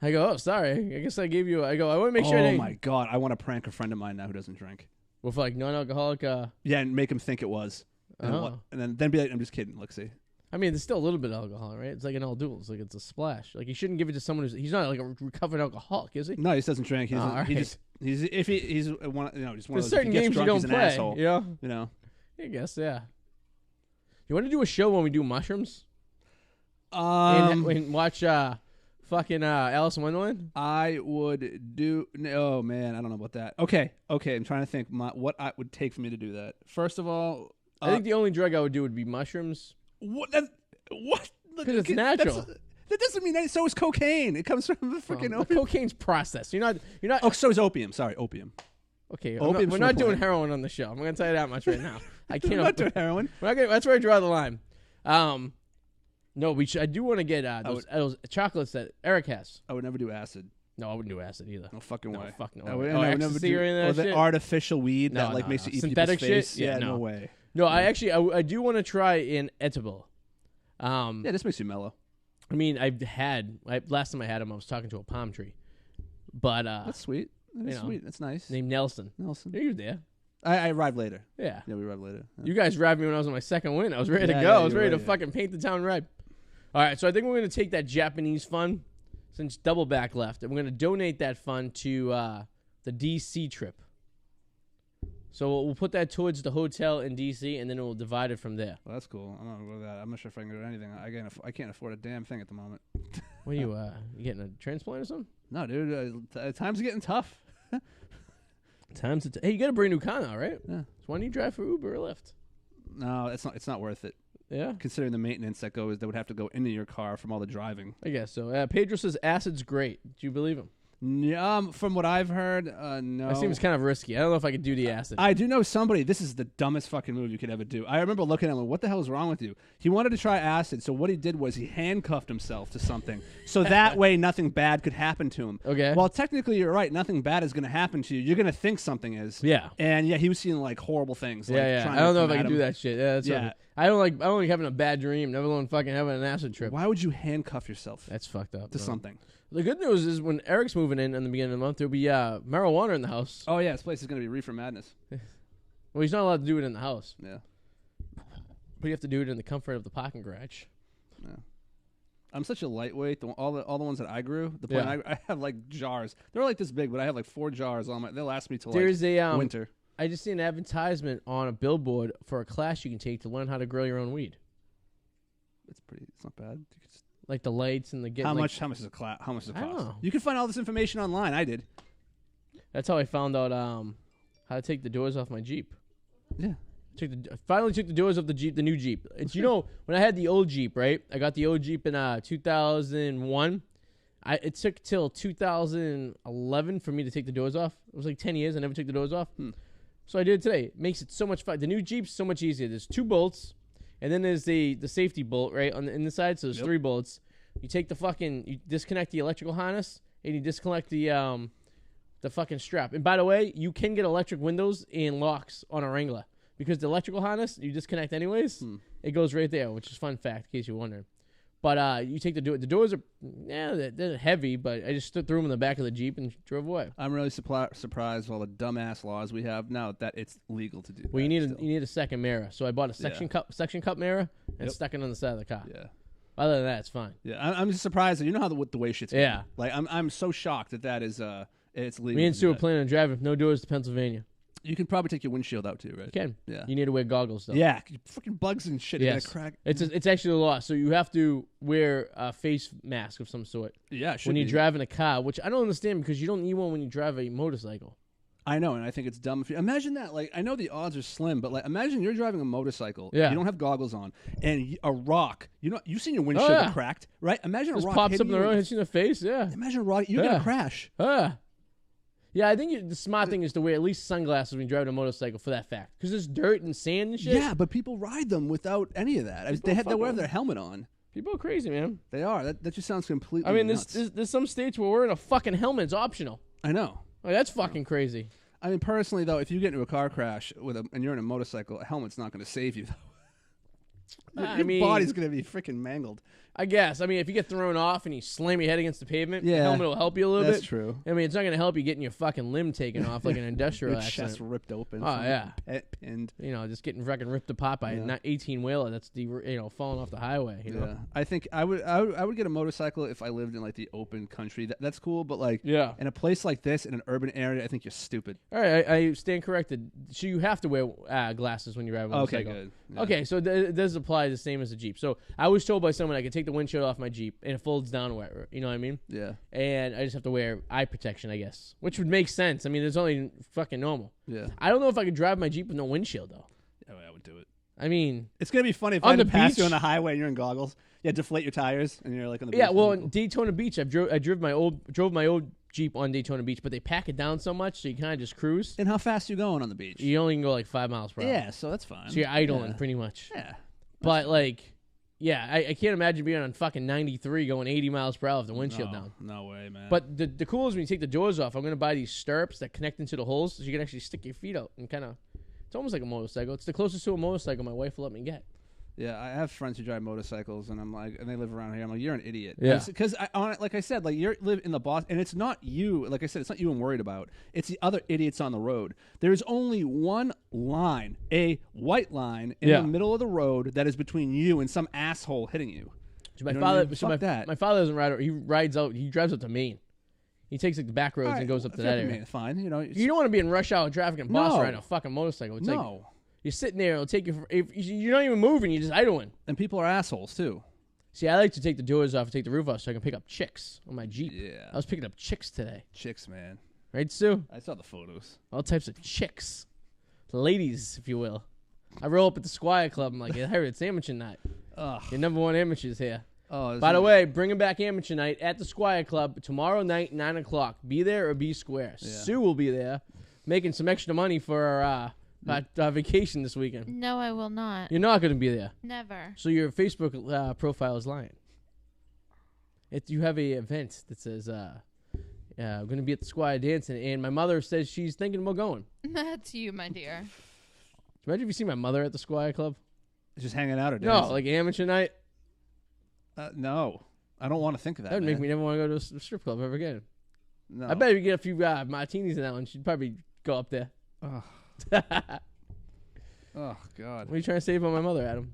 I go, oh, sorry. I guess I gave you. I want to make sure. Oh my God, I want to prank a friend of mine now who doesn't drink. With like non-alcoholic. Yeah, and make him think it was. And, then be like, I'm just kidding. Look, see. I mean, there's still a little bit of alcohol, right? It's like an all duels. Like it's a splash. Like you shouldn't give it to someone he's not like a recovered alcoholic, is he? No, he just doesn't drink. He's Oh, all he right. just he's if he, he's one you know just one There's of those. certain If he gets games you drunk, don't he's an play. asshole. You know. I guess, yeah. You want to do a show when we do mushrooms and watch fucking Alice in Wonderland? I would do. Oh man, I don't know about that. Okay. I'm trying to think what it would take for me to do that. First of all, I think the only drug I would do would be mushrooms. what? Because it's natural. That doesn't mean that. So is cocaine. It comes from the freaking The opium. cocaine's processed. You're not. Oh, so is opium. Sorry, opium. Okay, Opium's we're no not doing point. heroin on the show. I'm going to tell you that much right now. I can't. I'm not doing heroin. That's where I draw the line. No, I do want to get those chocolates that Eric has. I would never do acid. No, I wouldn't do acid either. No fucking No, way. fuck no. I way. would, Oh, I would never ecstasy do or any of that the shit? artificial weed No, that like makes you eat synthetic people's face. shit? Yeah, no no. way. No, I do want to try an edible. Yeah, this makes you mellow. I mean, last time I had him, I was talking to a palm tree, but That's sweet. That's sweet. That's nice. named Nelson. Nelson. Yeah, you were there. I arrived later. Yeah. Yeah, we arrived later. Yeah. You guys grabbed me when I was on my second win. I was ready to Yeah, go. yeah, I was you ready were, to yeah. fucking paint the town red. All right, so I think we're going to take that Japanese fund, since Double Back left, and we're going to donate that fund to the D.C. trip. So we'll put that towards the hotel in D.C., and then we'll divide it from there. Well, that's cool. I'm not going to go to that. I'm not sure if I can go to anything. I can't afford a damn thing at the moment. What are you getting a transplant or something? No, dude. Times are getting tough. Hey, you got a brand new car now, right? Yeah. So why don't you drive for Uber or Lyft? No, it's not worth it. Yeah? Considering the maintenance that would have to go into your car from all the driving. I guess so. Pedro says acid's great. Do you believe him? From what I've heard, no. That seems kind of risky. I don't know if I could do the acid. I do know somebody. This is the dumbest fucking move you could ever do. I remember looking at him, what the hell is wrong with you? He wanted to try acid, so what he did was he handcuffed himself to something, so that way nothing bad could happen to him. Okay. Well, technically, you're right. Nothing bad is going to happen to you. You're going to think something is. Yeah. And yeah, he was seeing like horrible things. Yeah, like, yeah. trying I don't to know if I come can at do him. that shit. Yeah, that's Yeah. okay. I don't like having a bad dream. Never alone fucking having an acid trip. Why would you handcuff yourself That's fucked up. to bro. something? The good news is when Eric's moving in the beginning of the month, there'll be marijuana in the house. Oh yeah, this place is going to be reefer madness. Well, he's not allowed to do it in the house, Yeah. but you have to do it in the comfort of the parking garage. Yeah. I'm such a lightweight. All the ones that I grew, the plant I have like jars. They're like this big, but I have like 4 jars on my. They'll last me till There's a winter. I just seen an advertisement on a billboard for a class you can take to learn how to grow your own weed. It's not bad. You could just, Like the lights and the getting. how like, much is a class? How much does it I don't cost? know. You can find all this information online. I did. That's how I found out how to take the doors off my Jeep. Yeah. Finally took the doors off the Jeep, the new Jeep. It's when I had the old Jeep, right? I got the old Jeep in 2001. It took till 2011 for me to take the doors off. It was like 10 years. I never took the doors off. So I did it today. It makes it so much fun. The new Jeep's so much easier. There's 2 bolts, and then there's the safety bolt right on the inside. So there's 3 bolts. You take you disconnect the electrical harness, and you disconnect the fucking strap. And by the way, you can get electric windows and locks on a Wrangler because the electrical harness you disconnect anyways. It goes right there, which is fun fact in case you're wondering. But you take the doors are they're heavy, but I just threw them in the back of the Jeep and drove away. I'm really surprised with all the dumbass laws we have now that it's legal to do. Well, you need a second mirror, so I bought a suction cup mirror and Yep. stuck it on the side of the car. Yeah. Other than that, it's fine. Yeah. I'm just surprised that you know how the way shit's Yeah. going. Like I'm so shocked that is it's legal. Me and to Sue do are that. planning on driving with no doors to Pennsylvania. You can probably take your windshield out too, right? You can. Yeah. You need to wear goggles though. Yeah. Freaking bugs and shit. Yes. Are gonna crack. It's actually a law. So you have to wear a face mask of some sort Yeah. It should when you be. drive in a car, which I don't understand because you don't need one when you drive a motorcycle. I know, and I think it's dumb. Imagine that. Like, I know the odds are slim, but like, imagine you're driving a motorcycle. Yeah. You don't have goggles on, and a rock. You've seen your windshield get cracked, right? Imagine Just a rock pops up hitting in the you. road, hits you in the face. Yeah. Imagine a rock. You're gonna crash. Yeah, I think the smart thing is to wear at least sunglasses when you drive a motorcycle for that fact. Because there's dirt and sand and shit. Yeah, but people ride them without any of that. They wear their helmet on. People are crazy, man. They are. That just sounds completely. I mean, nuts. there's some states where wearing a fucking helmet's optional. I know. Like, that's fucking crazy. I mean, personally though, if you get into a car crash and you're in a motorcycle, a helmet's not going to save you. Your body's going to be freaking mangled. I guess. I mean, if you get thrown off and you slam your head against the pavement, the Yeah, helmet will help you a little bit. That's true. I mean, it's not going to help you getting your fucking limb taken off like an industrial Your accident. chest ripped open. Oh, yeah. Pinned. You know, just getting fucking ripped apart by a 18-wheeler that's falling off the highway. You know? Yeah, I think I would get a motorcycle if I lived in like the open country. That's cool, but like Yeah. in a place like this, in an urban area, I think you're stupid. All right, I stand corrected. So you have to wear glasses when you ride a motorcycle. Okay, good. Yeah. Okay, so it does apply the same as a Jeep. So I was told by someone I could take the windshield off my Jeep and it folds down, you know what I mean? Yeah. And I just have to wear eye protection, I guess, which would make sense. I mean, it's only fucking normal. Yeah. I don't know if I could drive my Jeep with no windshield though. Yeah, I would do it. I mean, It's gonna be funny if On I had the to pass beach? you on the highway and you're in goggles. Yeah, deflate your tires and you're like on the beach. yeah. Well, That'd in be Daytona Beach, I drove my old Jeep on Daytona Beach, but they pack it down so much so you kind of just cruise. cool. And how fast you going on the beach? You only can go like 5 miles per hour. Yeah, so that's fine. So you're idling Yeah. pretty much. Yeah. But like, yeah, I can't imagine being on fucking 93 going 80 miles per hour with the windshield down. No way, man. But the cool is when you take the doors off, I'm going to buy these stirrups that connect into the holes so you can actually stick your feet out and kind of, it's almost like a motorcycle. It's the closest to a motorcycle my wife will let me get. yeah, I have friends who drive motorcycles, and I'm like, and they live around here. I'm like, you're an idiot. Yeah. Because like I said, like you live in the Boston, and it's not you. Like I said, it's not you I'm worried about. It's the other idiots on the road. There's only one line, a white line in Yeah. the middle of the road that is between you and some asshole hitting you. So my You know what I father, mean? so Fuck that. my father doesn't ride. He rides out. He drives up to Maine. He takes like the back roads and goes up to that area. Fine, you know. You don't want to be in rush hour traffic in Boston No. riding a fucking motorcycle. It's like No. you're sitting there. It'll take you. If you're not even moving. You're just idling. And people are assholes too. See, I like to take the doors off and take the roof off so I can pick up chicks on my Jeep. Yeah. I was picking up chicks today. Chicks, man. Right, Sue? I saw the photos. All types of chicks. Ladies, if you will. I roll up at the Squire Club. I'm like, I heard it's amateur night. Ugh. Your number one amateurs here. Oh, By the way, bringing back amateur night at the Squire Club tomorrow night, 9 o'clock. Be there or be square. Yeah. Sue will be there making some extra money for our vacation this weekend. No, I will not. You're not going to be there. Never. So your Facebook profile is lying. You have a event that says, I'm going to be at the Squire dancing, and my mother says she's thinking about going. That's you, my dear. Imagine if you see my mother at the Squire Club. just hanging out or No, dancing? like amateur night. No. I don't want to think of that. That would make man. me never want to go to a strip club ever again. No. I bet if you get a few martinis in that one, she'd probably go up there. Ugh. What Oh God. are you trying to save on my mother, Adam?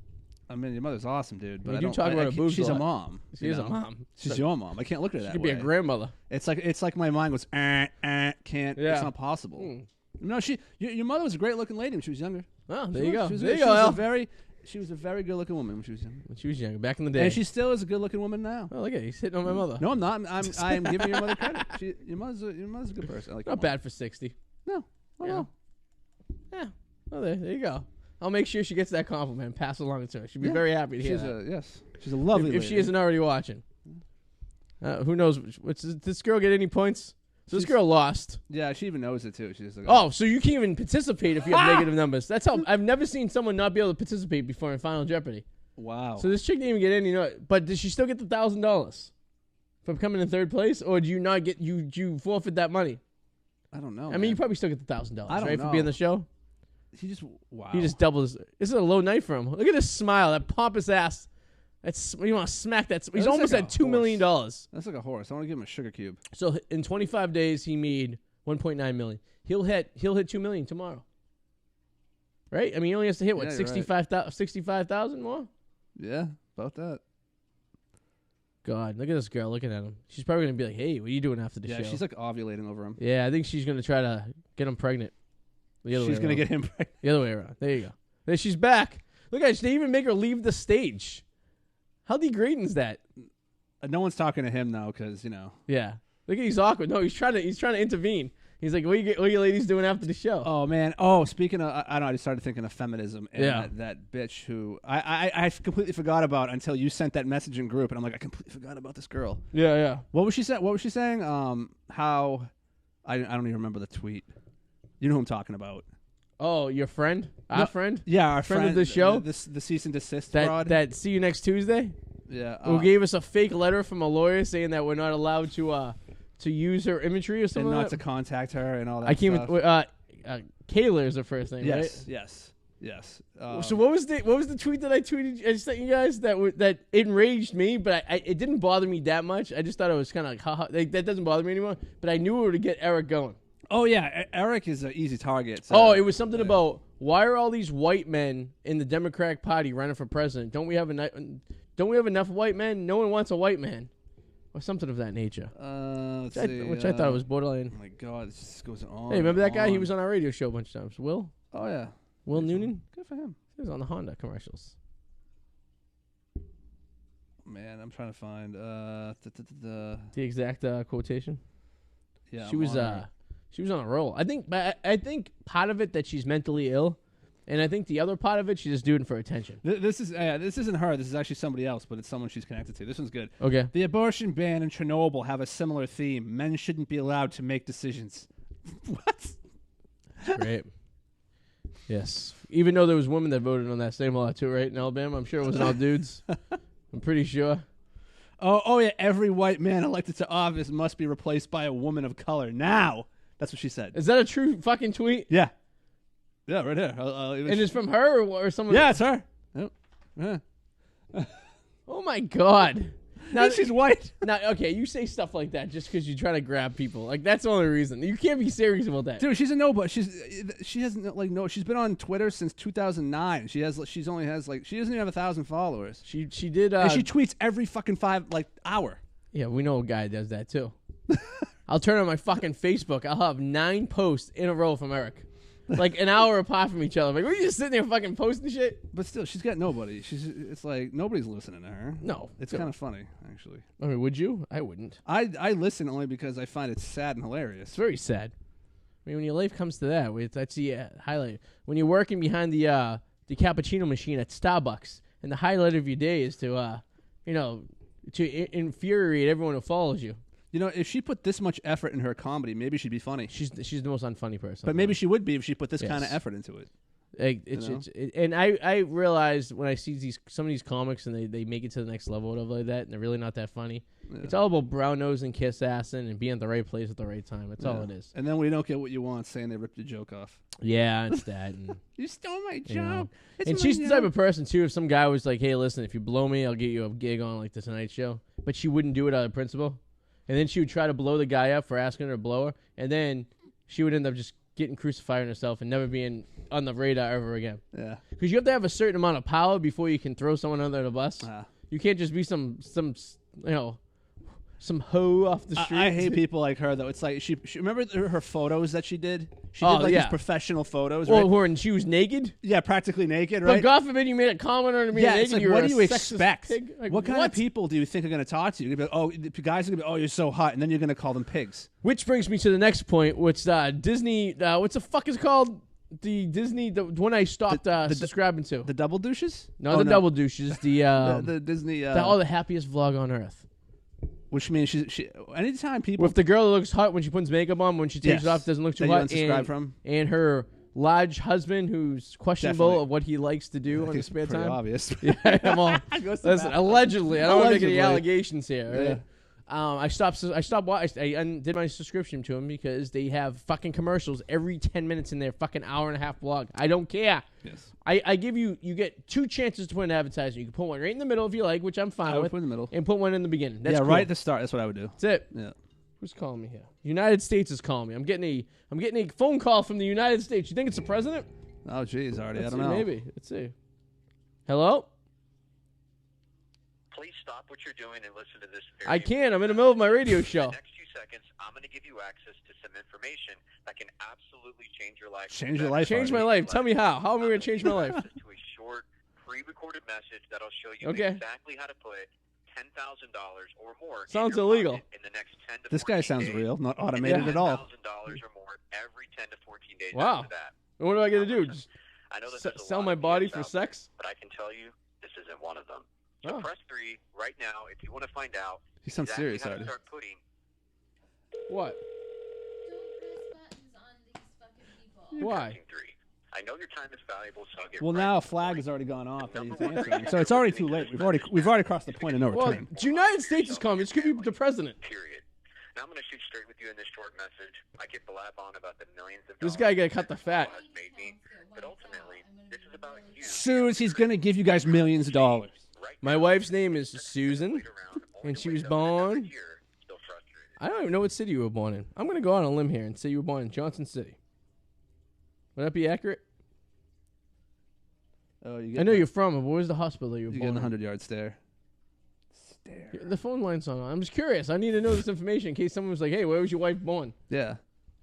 I mean, your mother's awesome, dude. But We I do don't. talk I about her can't- boobs She's a a lot. mom. She you is a know? mom. She's your mom. I can't look at her She that could way. be a grandmother. It's like my mind goes, can't. Yeah. It's not possible. Mm. No, your mother was a great looking lady when she was younger. Oh, She there you was- go. She was, There you she go, was Al. a very, she was a very good looking woman when she was younger. When she was younger, back in the day. And she still is a good looking woman now. Oh, look at he's hitting on my mother. No, I'm not. I'm giving your mother credit. Your mother's a good person. I like your Not mom. bad for 60. No. Oh, Yeah. no. Yeah. Oh, there you go. I'll make sure she gets that compliment and pass it along to her. She'd be Yeah. very happy to hear She's that. She's a lovely if she lady. isn't already watching. Who knows? Did this girl get any points? So this She's- girl lost. Yeah, she even knows it too. She's just like, Oh, so you can't even participate if you have negative numbers. That's how I've never seen someone not be able to participate before in Final Jeopardy. wow. So this chick didn't even get any. But did she still get the $1,000 for coming in third place, or do you not get you forfeit that money? I don't know. I mean, you probably still get the $1,000, I don't right, for know. being the show. He just wow. He just doubles. This is a low night for him. Look at his smile, that pompous ass. That's you want to smack that. He's looks almost like at a $2 million. That's like a horse. I want to give him a sugar cube. So in 25 days, he made 1.9 million. He'll hit 2 million tomorrow. Right? I mean, he only has to hit what Yeah, you're 65,000 more. Yeah, about that. God, look at this girl looking at him. She's probably gonna be like, "Hey, what are you doing after the Yeah, show?" she's like ovulating over him. Yeah, I think she's gonna try to get him pregnant. The other She's way gonna around. get him pregnant. The other way around. There you go. There, she's back. Look at it. They even make her leave the stage. How degrading is that? No one's talking to him now because you know. Yeah. Look at he's awkward. No, he's trying to intervene. He's like, what are you ladies doing after the show? Oh man. Oh, speaking of, I don't know. I just started thinking of feminism and Yeah. that bitch who I completely forgot about until you sent that message in group, and I'm like, I completely forgot about this girl. Yeah, yeah. What was she saying? What was she saying? How? I don't even remember the tweet. You know who I'm talking about? Oh, your friend? Our No, friend? Yeah, our Friend of the show? the cease and desist That fraud. that see you next Tuesday? Yeah. Who gave us a fake letter from a lawyer saying that we're not allowed to use her imagery or and something not like to that? contact her and all that. I can't even stuff. Kayla is her first name, Yes, right? yes. So what was the tweet that I tweeted? I sent you guys that enraged me, but it didn't bother me that much. I just thought it was kind of like, haha, that doesn't bother me anymore. But I knew it would get Eric going. Oh yeah, Eric is an easy target. So, Oh, it was something about why are all these white men in the Democratic Party running for president? Don't we have enough white men? No one wants a white man, or something of that nature. Let's Which see, I thought was borderline. Oh my God, this just goes on. Hey, remember that and guy? He on. was on our radio show a bunch of times. Will Oh yeah, Noonan? good for him. He was on the Honda commercials. Man, I'm trying to find The exact quotation. yeah. She I'm was on she was on a roll. I think part of it that she's mentally ill, and I think the other part of it she's just doing it for attention. This isn't her. This is actually somebody else, but it's someone she's connected to. This one's good. Okay. The abortion ban and Chernobyl have a similar theme. Men shouldn't be allowed to make decisions. What? Great. Yes. Even though there was women that voted on that same law too, right? In Alabama, I'm sure it wasn't all dudes. I'm pretty sure. Oh yeah. Every white man elected to office must be replaced by a woman of color. Now, that's what she said. Is that a true fucking tweet? Yeah. Yeah, right here. And it's from her or someone? Yeah, it's her. Yep. Yeah. Oh my God. Now she's white. Now, okay, you say stuff like that just because you're trying to grab people. Like that's the only reason. You can't be serious about that, Dude, she's a nobody. She hasn't like no. She's been on Twitter since 2009. She doesn't even have 1,000 followers. She did. And she tweets every fucking hour. Yeah, we know a guy that does that too. I'll turn on my fucking Facebook. I'll have 9 posts in a row from Eric. Like an hour apart from each other. Like, were you just sitting there fucking posting shit? But still, she's got nobody. It's like nobody's listening to her. No. It's kind of funny, actually. I mean, would you? I wouldn't. I listen only because I find it sad and hilarious. It's very sad. I mean, when your life comes to that, that's the highlight. When you're working behind the cappuccino machine at Starbucks, and the highlight of your day is to, to infuriate everyone who follows you. You know, if she put this much effort in her comedy, maybe she'd be funny. She's the most unfunny person. But maybe she would be if she put this kind of effort into it. And I realized when I see some of these comics and they make it to the next level or whatever like that, and they're really not that funny. Yeah. It's all about brown nose and kiss assing and being at the right place at the right time. That's all it is. And then we don't get what you want, saying they ripped your joke off. Yeah, it's that. And, you stole my joke. And she's the type of person too. If some guy was like, "Hey, listen, if you blow me, I'll get you a gig on like the Tonight Show," but she wouldn't do it out of principle. And then she would try to blow the guy up for asking her to blow her. And then she would end up just getting crucified herself and never being on the radar ever again. Yeah. Because you have to have a certain amount of power before you can throw someone under the bus. You can't just be some hoe off the street. I hate people like her, though. It's like she remember her photos that she did? She did these professional photos, right? When she was naked? Yeah, practically naked, right? But God forbid you made a comment on her being naked. Like, what do you expect? Like, what kind of people do you think are going to talk to you? You're gonna be like, the guys are going to be, you're so hot, and then you're going to call them pigs. Which brings me to the next point, which Disney, what's the fuck is it called? The Disney, the one I stopped subscribing to. The double douches? No, double douches. The Disney. The happiest vlog on earth. Which means she anytime people with the girl that looks hot when she puts makeup on, when she takes it off doesn't look too hot, and her large husband who's questionable of what he likes to do on his spare time. Obvious. Yeah, I'm all, listen, allegedly, I don't want to make any allegations here. Right? Yeah. I did my subscription to him because they have fucking commercials every 10 minutes in their fucking hour and a half blog. I don't care. Yes. I give you get 2 chances to put an advertisement. You can put one right in the middle if you like, which I'm fine with. I would put in the middle. And put one in the beginning. That's cool. Right at the start. That's what I would do. That's it. Yeah. Who's calling me here? United States is calling me. I'm getting a phone call from the United States. You think it's the president? Oh, geez, Arty. I don't know. Maybe. Let's see. Hello? Please stop what you're doing and listen to this. I can't. I'm in the middle of my radio show. In the next 2 seconds, I'm going to give you access to some information that can absolutely change your life. Change your life. Change my life. Tell me how. How am I going to change my life? To a short, pre-recorded message that'll show you exactly how to put $10,000 or more. Sounds illegal. In the next 10 to 14 this guy sounds days, real, not automated at all. $10,000 or more every 10 to 14 days. Wow. After that. What do I got to do? Just I know this sell my body for sex? But I can tell you, this isn't one of them. So press 3 right now if you want to find out. He sounds exactly serious, how to Arty. start putting. What? Don't press buttons on these fucking people. Why? 3. I know your time is valuable, so I'll get well, now a flag has already gone off that he's answering, so it's already too late. We've already crossed the point of no return. Well, the United States is coming. This could be the president. Period. Now I'm going to shoot straight with you in this short message. I could blab on about the millions of this guy got to cut the fat. Made me, but ultimately, this is about you. Soon he's going to give you guys millions of dollars. My wife's name is Susan, and she was born. I don't even know what city you were born in. I'm going to go on a limb here and say you were born in Johnson City. Would that be accurate? Oh, I know you're from, but where's the hospital you were born in? You get the 100-yard stare. The phone line's on. I'm just curious. I need to know this information in case someone was like, hey, where was your wife born? Yeah.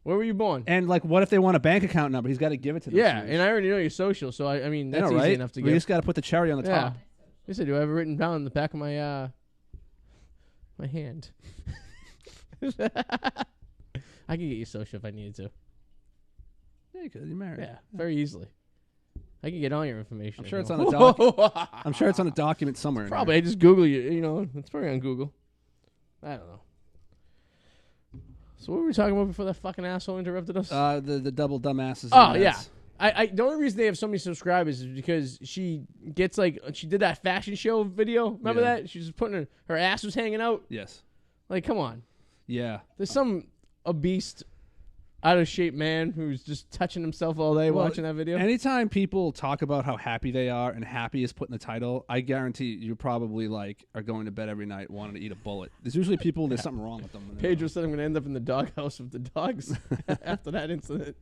Where were you born? And, like, what if they want a bank account number? He's got to give it to them. Yeah, and I already know your social, so, I mean, that's easy enough to get. We just got to put the cherry on the top. Yes, I do. I have it written down in the back of my my hand. I can get you social if I needed to. Yeah, you could. You're married. Yeah, very easily. I can get all your information. I'm sure it's on a document. I'm sure it's on a document somewhere. Probably. I just Google you. You know, it's probably on Google. I don't know. So what were we talking about before that fucking asshole interrupted us? The double dumbasses. Oh yeah. The only reason they have so many subscribers is because she gets she did that fashion show video. Remember that? She was putting her ass was hanging out. Yes. Like, come on. Yeah. There's some obese out of shape man who's just touching himself all day watching that video. Anytime people talk about how happy they are and happy is put in the title, I guarantee you probably like are going to bed every night wanting to eat a bullet. There's usually people, there's something wrong with them. Pedro said I'm going to end up in the doghouse with the dogs after that incident.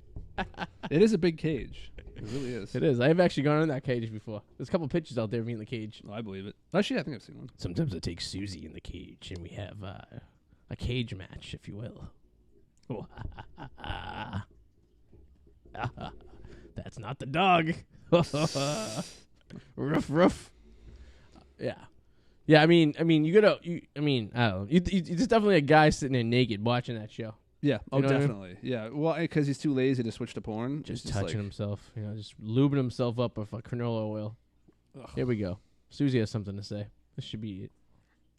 It is a big cage. It really is. It is. I have actually gone in that cage before. There's a couple pictures out there of me in the cage. Oh, I believe it. Actually, I think I've seen one. Sometimes I take Susie in the cage and we have a cage match, if you will. That's not the dog. Ruff, ruff. Yeah. Yeah, I mean, you gotta, I don't know. There's definitely a guy sitting there naked watching that show. Yeah. Oh, You know what I mean? definitely. Yeah. Well, because he's too lazy to switch to porn. Just It's touching like, himself, just lubing himself up with a canola oil. Ugh. Here we go. Susie has something to say. This should be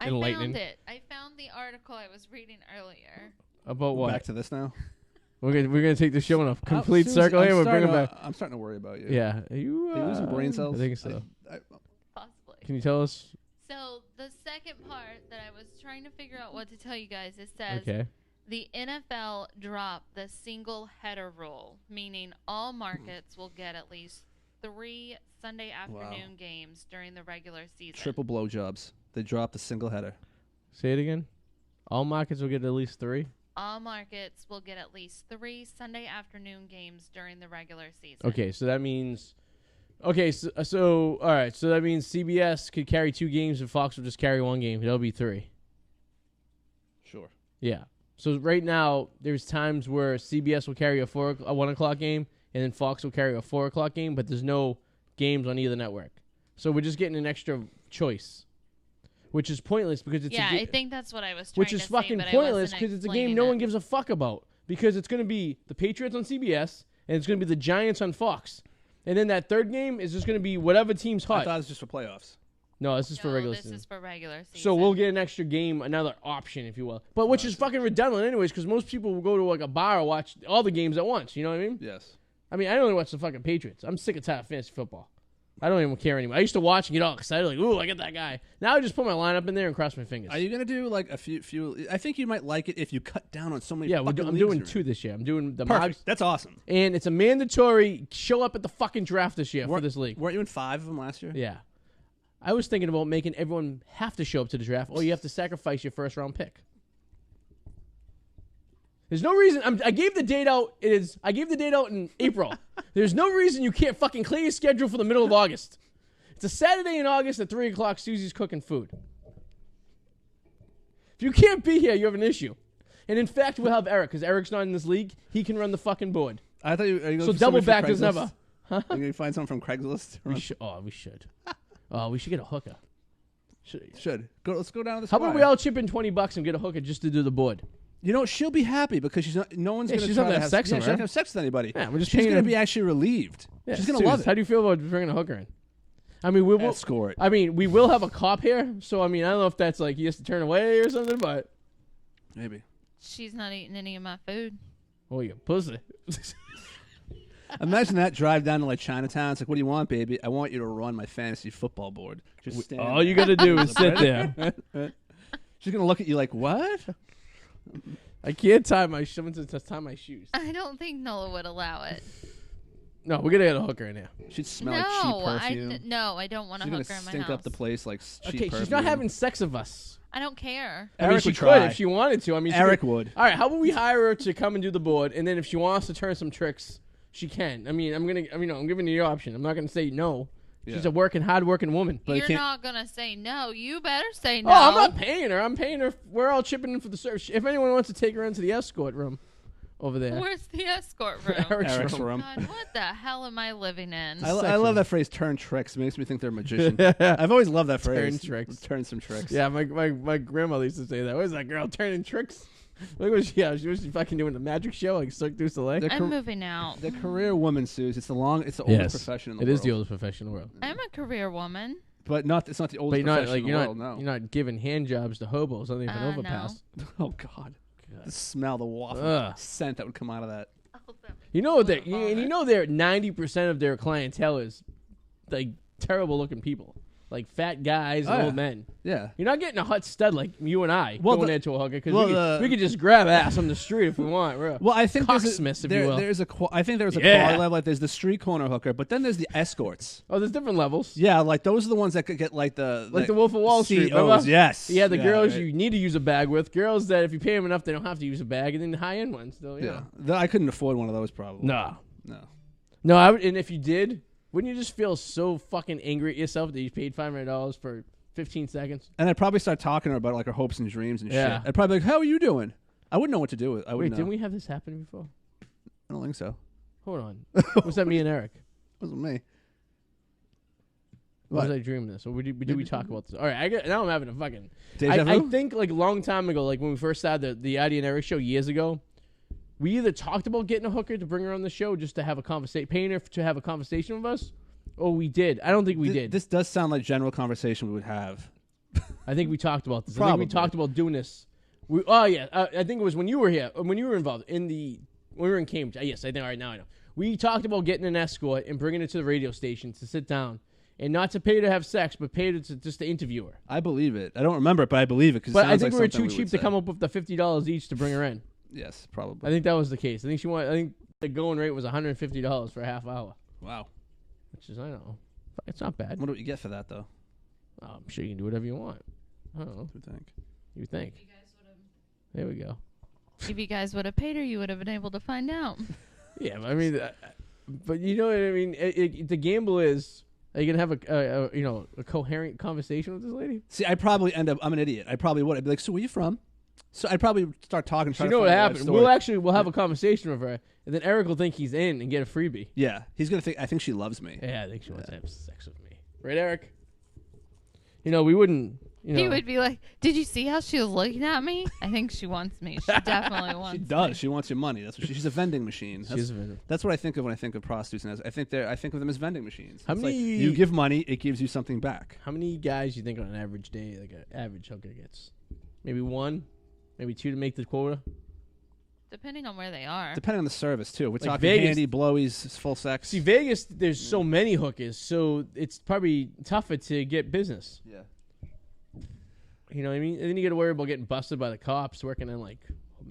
enlightening. I found it. I found the article I was reading earlier. About what? Back to this now. We're gonna take the show in a complete Susie, circle here. We'll bring it back. I'm starting to worry about you. Yeah. Are you losing brain cells? I think so. Possibly. Can you tell us? So the second part that I was trying to figure out what to tell you guys, it says Okay. the NFL dropped the single header rule, meaning all markets will get at least 3 Sunday afternoon games during the regular season. Triple blowjobs. They dropped a single header. Say it again. All markets will get at least 3. All markets will get at least 3 Sunday afternoon games during the regular season. Okay, so that means. Okay, so all right, so that means CBS could carry 2 games and Fox will just carry 1 game. That'll be 3. Sure. Yeah. So right now, there's times where CBS will carry a 1 o'clock game, and then Fox will carry a 4 o'clock game, but there's no games on either network. So we're just getting an extra choice, which is pointless because it's I think that's what I was trying which to is say, fucking but I pointless wasn't because it's a game explaining no it. one gives a fuck about because it's going to be the Patriots on CBS and it's going to be the Giants on Fox. And then that third game is just going to be whatever team's I hot. thought it was just for playoffs. No, this is for regular This season. is for regular season. So we'll get an extra game, another option, if you will. But which is fucking redundant anyways because most people will go to like a bar and watch all the games at once. You know what I mean? Yes. I mean, I only watch the fucking Patriots. I'm sick and tired of fantasy football. I don't even care anymore. I used to watch and get all excited, like, ooh, I get that guy. Now I just put my lineup in there and cross my fingers. Are you gonna do like a few? I think you might like it if you cut down on so many. Yeah, fucking I'm leagues doing you're in. 2 this year. I'm doing the Perfect. Mogs, That's awesome. and it's a mandatory show up at the fucking draft this year for this league. Weren't you in 5 of them last year? Yeah. I was thinking about making everyone have to show up to the draft, or you have to sacrifice your first round pick. There's no reason. I gave the date out. I gave the date out in April. There's no reason you can't fucking clear your schedule for the middle of August. It's a Saturday in August at 3 o'clock. Susie's cooking food. If you can't be here, you have an issue. And in fact, we'll have Eric because Eric's not in this league. He can run the fucking board. I thought you. Are you So looking for double somebody back from as Craigslist? never. Are you gonna find someone from Craigslist? We should. Oh, we should. Oh, we should get a hooker. Should go. Let's go down to the. How about we all chip in $20 and get a hooker just to do the board? You know, she'll be happy because she's not. No one's Yeah, gonna she's try not to gonna have sex yeah, with she's not her. gonna have sex with anybody. Yeah, we're just she's paying gonna her- be actually relieved. Yeah, she's gonna serious. love it. How do you feel about bringing a hooker in? I mean, we will Escort. I mean, we will have a cop here, so I mean, I don't know if that's like he has to turn away or something, but Maybe. She's not eating any of my food. oh, you pussy. Imagine that drive down to like Chinatown. It's like, what do you want, baby? I want you to run my fantasy football board. Just stand. All you gotta do is sit there. She's gonna look at you like, what? I can't tie my someone says to tie my shoes. I don't think Nola would allow it. No, we're gonna get a hooker in here. She'd smell like cheap perfume. No, I don't want a She's gonna hooker in my stink house. up the place like cheap Okay, perfume. she's not having sex with us. I don't care. I mean, Eric she would could try. if she wanted to. I mean, she Eric could- would. All right, how about we hire her to come and do the board, and then if she wants to turn some tricks, she can. I mean, I'm giving you the option. I'm not gonna say no. She's Yeah. a hard-working woman. But it You're can't- not gonna say no. You better say no. Oh, I'm not paying her. I'm paying her. We're all chipping in for the service. If anyone wants to take her into the escort room over there. Where's the escort room? Eric's room. God, what the hell am I living in? I love that phrase, turn tricks. It makes me think they're a magician. I've always loved that phrase. Turn tricks. Turn some tricks. Yeah, my grandmother used to say that. What is that girl turning tricks? Look what she was fucking doing a magic show like Cirque du Soleil. I'm moving out. The career woman, Suze. It's the oldest profession in the world. It is the oldest profession in the world. I'm a career woman. But it's not the But oldest you're not profession like in the world, no. you're not giving hand jobs to hobos on the No. overpass. Oh, God. The smell, the waffle Ugh. scent that would come out of that. You know what? They're 90% of their clientele is like terrible looking people. like fat guys and old men. Yeah. You're not getting a hot stud like you and I going into a hooker because we could just grab ass on the street if we want. Well, I think cocksmiths, if you will. I think there's a quality level. Like there's the street corner hooker, but then there's the escorts. Oh, there's different levels. Yeah, like those are the ones that could get like the Wolf of Wall Street. CEOs, yes. Yeah, the girls you need to use a bag with. Girls that if you pay them enough, they don't have to use a bag, and then the high end ones. Though, I couldn't afford one of those probably. No. I would, and if you did. Wouldn't you just feel so fucking angry at yourself that you paid $500 for 15 seconds? And I'd probably start talking to her about like her hopes and dreams and shit. I'd probably be like, how are you doing? I wouldn't know what to do with it. Wait, didn't we have this happen before? I don't think so. Hold on. Was that me and Eric? It wasn't me. Was I dreaming this? Or did we talk about this? All right, now I'm having a fucking... Deja vu? I think like a long time ago, like when we first started the Arty and Eric show years ago, we either talked about getting a hooker to bring her on the show just to have a conversation, paying her to have a conversation with us, or we did. I don't think we did. This does sound like general conversation we would have. I think we talked about this. Probably. I think we talked about doing this. I think it was when you were here, when you were involved when we were in Cambridge. Yes, I think. All right, now I know. We talked about getting an escort and bringing her to the radio station to sit down. And not to pay to have sex, but pay to just to interview her. I believe it. I don't remember it, but I believe it. But I think we were too cheap to come up with the $50 each to bring her in. Yes, probably. I think that was the case. I think the going rate was $150 for a half hour. Wow. Which is, I don't know. It's not bad. What do you get for that, though? I'm sure you can do whatever you want. I don't know. You think? There we go. If you guys would have paid her, you would have been able to find out. Yeah, I mean, but you know what I mean? The gamble is, are you going to have a coherent conversation with this lady? See, I'd probably end up, I'm an idiot. I probably would. I'd be like, so where you from? So I'd probably start talking. You know what happened? We'll have a conversation with her, and then Eric will think he's in and get a freebie. Yeah, he's gonna think. I think she loves me. Yeah, I think she wants to have sex with me. Right, Eric? We wouldn't. He would be like, "Did you see how she was looking at me? I think she wants me. She definitely wants. She does. Me. She wants your money. That's what she's a vending machine. That's what I think of when I think of prostitutes. And I think of them as vending machines. You give money, it gives you something back. How many guys do you think on an average day, like an average hooker gets? Maybe one. Maybe two to make the quota? Depending on where they are. Depending on the service, too. We're talking Vegas, handy, blowies, full sex. See, Vegas, there's so many hookers, so it's probably tougher to get business. Yeah. You know what I mean? And then you got to worry about getting busted by the cops working in, like,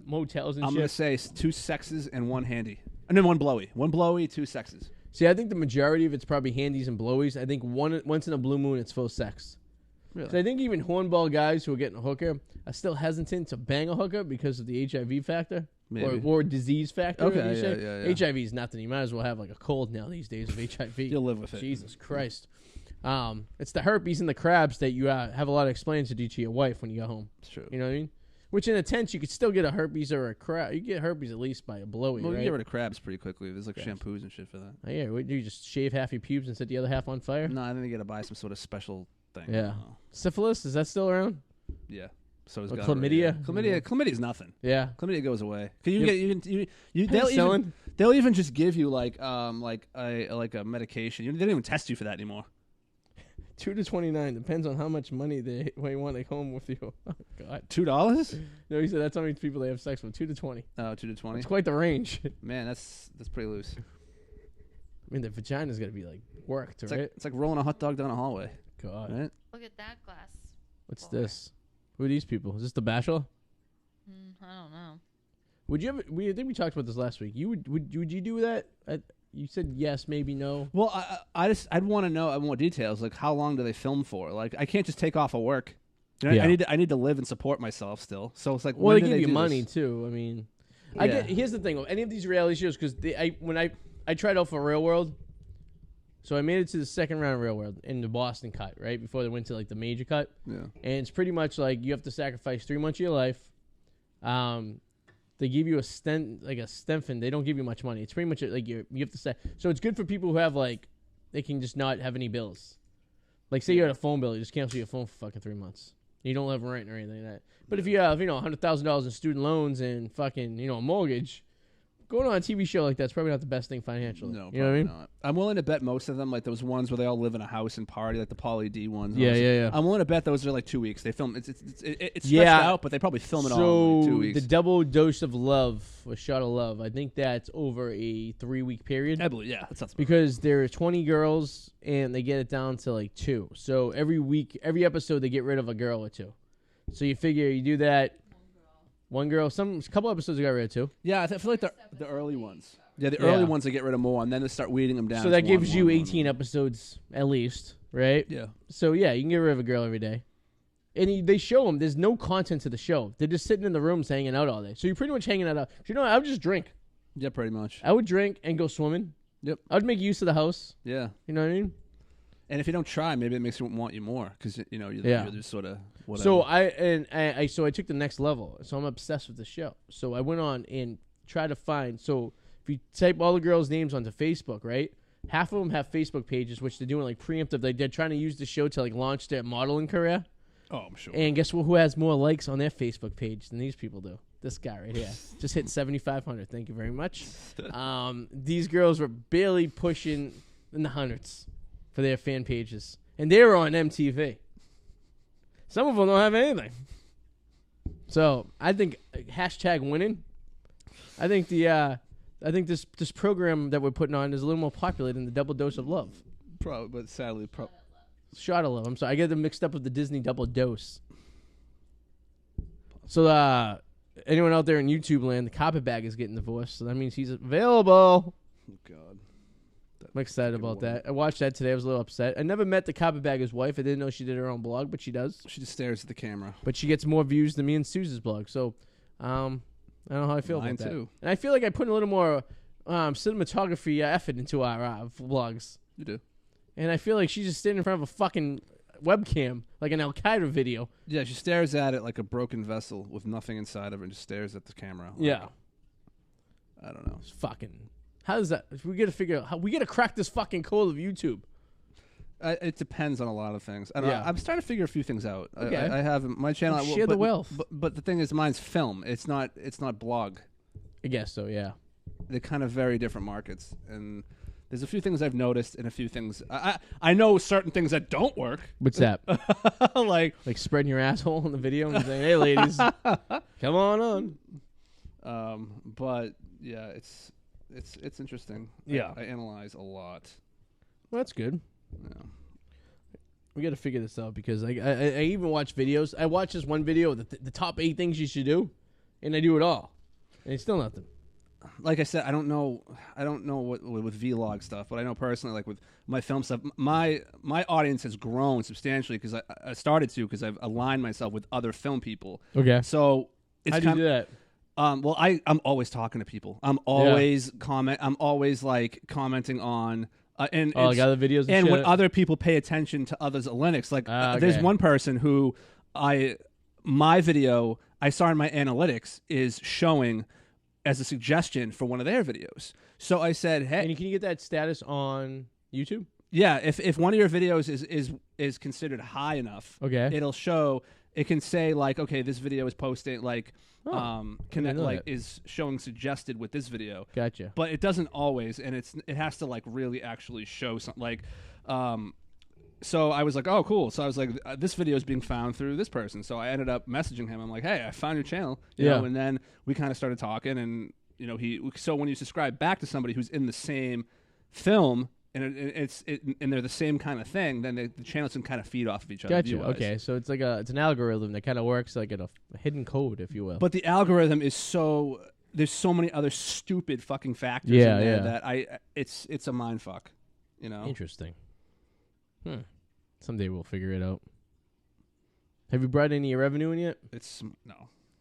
motels and shit. I'm going to say 2 sexes and 1 handy. And then 1 blowy. 1 blowy, 2 sexes. See, I think the majority of it's probably handies and blowies. I think once in a blue moon, it's full sex. Really? So I think even hornball guys who are getting a hooker are still hesitant to bang a hooker because of the HIV factor or disease factor. Okay, yeah. HIV is nothing. You might as well have like a cold now these days of HIV. You'll live with it. Jesus Christ. It's the herpes and the crabs that you have a lot of explaining to do to your wife when you go home. It's true. You know what I mean? Which in a tent you could still get a herpes or a crab. You get herpes at least by a blowy, well, right? You get rid of crabs pretty quickly. There's like shampoos and shit for that. Oh, yeah, would you just shave half your pubes and set the other half on fire? No, I think you got to buy some sort of special thing. Yeah. Syphilis, is that still around? Yeah. So is chlamydia. Chlamydia's nothing. Yeah. Chlamydia goes away. They'll even just give you like a medication. They don't even test you for that anymore. 2 to 29 depends on how much money they want to take home with you. Oh God. $2? No, he said that's how many people they have sex with. 2 to 20. Oh, 2 to 20. It's quite the range. Man, that's pretty loose. I mean, the vagina's got to be like worked, right? It's like rolling a hot dog down a hallway. God. Right? Look at that glass. What's this? Who are these people? Is this the Bachelor? I don't know. Would you ever? I think we talked about this last week. Would you do that? You said yes, maybe no. Well, I'd want to know more details. Like, how long do they film for? Like, I can't just take off of work. I need to live and support myself still. So it's like, well, when they give you money this? too. I mean, here's the thing. Any of these reality shows, because when I tried out for Real World, so I made it to the second round of Real World in the Boston cut, right before they went to like the major cut. Yeah, and it's pretty much like you have to sacrifice 3 months of your life. They give you a Stenfin. They don't give you much money. It's pretty much like you have to say. So it's good for people who have like, they can just not have any bills. Like say you had a phone bill, you just cancel your phone for fucking 3 months. You don't have rent or anything like that. But if you have $100,000 in student loans and fucking a mortgage, going on a TV show like that's probably not the best thing financially. No, you know what I mean? not. I'm willing to bet most of them, like those ones where they all live in a house and party, like the Pauly D ones. Yeah. I'm willing to bet those are like 2 weeks. They film it's stretched out, but they probably film it all in like 2 weeks. The double dose of love, a shot of love, I think that's over a 3-week period. I believe, yeah, that sounds because there are 20 girls and they get it down to like 2. So every week, every episode, they get rid of a girl or 2. So you figure you do that. One girl. A couple episodes they got rid of 2. Yeah, I feel like the early ones. Yeah, the early ones they get rid of more, and then they start weeding them down. So that gives you 18 episodes at least, right? Yeah. So yeah, you can get rid of a girl every day, and they show them. There's no content to the show. They're just sitting in the rooms hanging out all day. So you're pretty much hanging out. You know, I would just drink. Yeah, pretty much. I would drink and go swimming. Yep. I would make use of the house. Yeah. You know what I mean? And if you don't try, maybe it makes you want you more because you're just sort of whatever. So I took the next level. So I'm obsessed with the show. So I went on and tried to find. So if you type all the girls' names onto Facebook, right? Half of them have Facebook pages, which they're doing like preemptive. They're trying to use the show to like launch their modeling career. Oh, I'm sure. And guess what? Who has more likes on their Facebook page than these people do? This guy right here just hit 7,500. Thank you very much. These girls were barely pushing in the hundreds for their fan pages, and they were on MTV. Some of them don't have anything. So I think hashtag winning. I think this program that we're putting on is a little more popular than the double dose of love. Probably, but sadly, Shot of love. I'm sorry, I get them mixed up with the Disney double dose. So anyone out there in YouTube land, the carpetbag is getting divorced, so that means he's available. Oh God. I'm excited about that. I watched that today. I was a little upset. I never met the carpetbagger's wife. I didn't know she did her own blog, but she does. She just stares at the camera. But she gets more views than me and Suze's blog. So I don't know how I feel about that. Too. And I feel like I put a little more cinematography effort into our vlogs. You do. And I feel like she's just standing in front of a fucking webcam, like an Al Qaeda video. Yeah, she stares at it like a broken vessel with nothing inside of it and just stares at the camera. Like, yeah. I don't know. It's fucking... How does that... We got to figure out... We got to crack this fucking code of YouTube. It depends on a lot of things. I don't know. I'm starting to figure a few things out. Okay. I have my channel. Share the wealth. But the thing is, mine's film. It's not blog. I guess so, yeah. They're kind of very different markets. And there's a few things I've noticed and a few things... I know certain things that don't work. What's that? like spreading your asshole in the video and saying, hey, ladies, come on. But, yeah, it's interesting. Yeah. I analyze a lot. Well, that's good. Yeah. We got to figure this out because I even watch videos. I watch this one video, the top 8 things you should do, and I do it all. And it's still nothing. Like I said, I don't know what with vlog stuff, but I know personally, like with my film stuff, my audience has grown substantially because I started to because I've aligned myself with other film people. Okay. So it's how do you do that? Well, I'm always talking to people. I'm always I'm always like commenting on and like other videos and shit. When other people pay attention to others' analytics, like there's one person who my video I saw in my analytics is showing as a suggestion for one of their videos. So I said, hey, and can you get that status on YouTube? Yeah, if one of your videos is considered high enough, okay, it'll show. It can say like, okay, this video is posting like, is showing suggested with this video. Gotcha. But it doesn't always, and it has to like really actually show something like, so I was like, oh, cool. So I was like, this video is being found through this person. So I ended up messaging him. I'm like, hey, I found your channel. You know, and then we kind of started talking, and you know, so when you subscribe back to somebody who's in the same film. And they're the same kind of thing, then the channels can kind of feed off of each other. Gotcha. Okay, so it's like it's an algorithm that kind of works like a hidden code, if you will. But the algorithm is there's so many other stupid fucking factors in there that it's a mind fuck. You know. Interesting. Someday we'll figure it out. Have you brought any revenue in yet? No,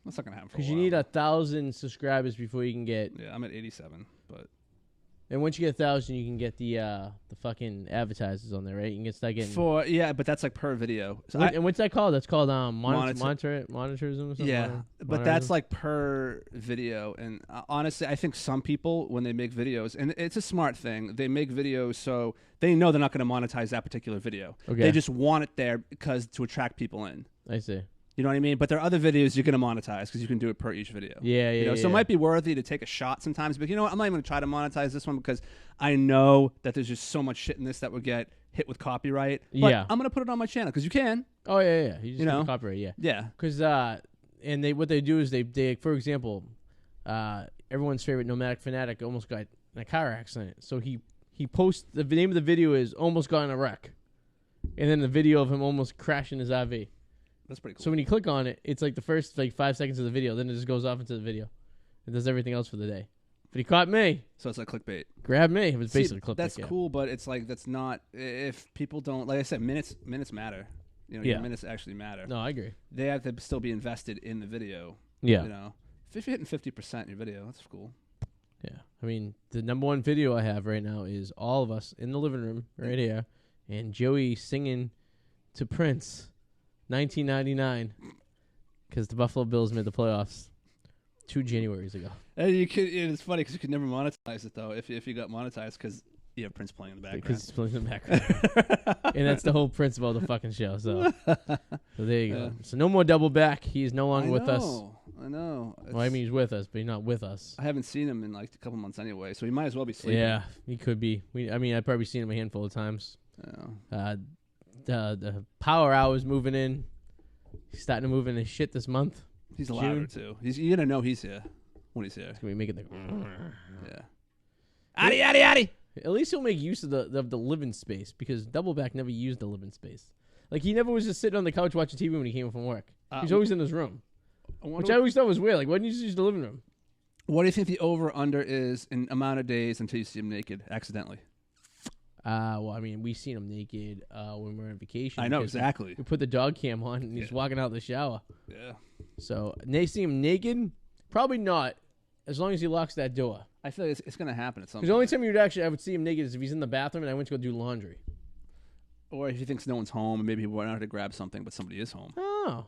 that's not gonna happen. Because you need 1,000 subscribers before you can get. Yeah, I'm at 87, but. And once you get 1,000, you can get the fucking advertisers on there, right? You can start getting but that's like per video. So and what's that called? That's called monetarism or something. Yeah, but that's like per video. And honestly, I think some people when they make videos, and it's a smart thing, they make videos so they know they're not going to monetize that particular video. Okay. They just want it there to attract people in. I see. You know what I mean? But there are other videos you're going to monetize because you can do it per each video. Yeah, yeah, So it might be worthy to take a shot sometimes. But you know what? I'm not even going to try to monetize this one because I know that there's just so much shit in this that would get hit with copyright. But Yeah. I'm going to put it on my channel because you can. Oh, yeah. You just You get know? the copyright, yeah. Yeah. Because, and what they do is they for example, everyone's favorite Nomadic Fanatic almost got in a car accident. So he posts, the name of the video is Almost Got in a Wreck. And then the video of him almost crashing his RV. That's pretty cool. So when you click on it, it's like the first 5 seconds of the video. Then it just goes off into the video. It does everything else for the day. But he caught me. So it's like clickbait. Grabbed me. It was basically clickbait. That's yeah. cool, but it's like that's not. If people don't, like I said, minutes matter. You know, Yeah. your minutes actually matter. No, I agree. They have to still be invested in the video. Yeah. You know, if you're hitting 50% in your video, that's cool. Yeah. I mean, the number one video I have right now is all of us in the living room right here and Joey singing to Prince 1999 because the Buffalo Bills made the playoffs 2 Januaries ago. And it's funny because you could never monetize it, though, if you got monetized because you have Prince playing in the background. Because he's playing in the background. And that's the whole principle of the fucking show. So there you go. Yeah. So no more double back. He's no longer with us. I know. Well, I mean, he's with us, but he's not with us. I haven't seen him in like a couple months anyway, so he might as well be sleeping. Yeah, he could be. I've probably seen him a handful of times. Yeah. The Power Hour's moving in. He's starting to move in his shit this month. He's louder, too. You're going to know he's here when he's here. He's going to be making the... Yeah. Addy, Addy, Addy! At least he'll make use of the living space because Doubleback never used the living space. Like, he never was just sitting on the couch watching TV when he came home from work. He's always in his room. Which I always thought was weird. Like, why didn't you just use the living room? What do you think the over-under is in amount of days until you see him naked accidentally? Well, I mean, we seen him naked when we were on vacation. I know, exactly. We put the dog cam on, and he's walking out of the shower. Yeah. So, they see him naked? Probably not, as long as he locks that door. I feel like it's going to happen at some point. Because the only time I would see him naked is if he's in the bathroom and I went to go do laundry. Or if he thinks no one's home and maybe he went out to grab something, but somebody is home. Oh.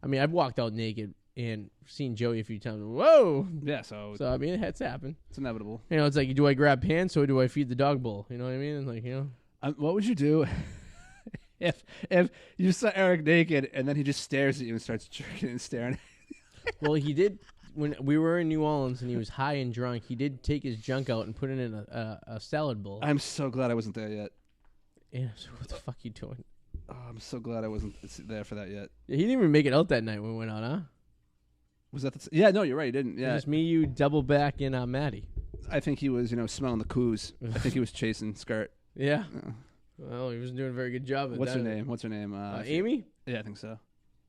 I mean, I've walked out naked and seen Joey a few times. Whoa! Yeah, so I mean, it's happened. It's inevitable. You know, it's like, do I grab pants or do I feed the dog bowl? You know what I mean? Like, you know. What would you do if you saw Eric naked and then he just stares at you and starts jerking and staring? Well, he did when we were in New Orleans and he was high and drunk. He did take his junk out and put it in a salad bowl. I'm so glad I wasn't there yet. Yeah. So what the fuck you doing? Oh, I'm so glad I wasn't there for that yet. Yeah, he didn't even make it out that night when we went out, huh? Was that yeah, no, you're right. He didn't. Yeah. Just me, you, Doubleback, and Maddie. I think he was, smelling the coos. I think he was chasing skirt. Yeah. Well, he wasn't doing a very good job at What's that. her name? Amy? Yeah, I think so. I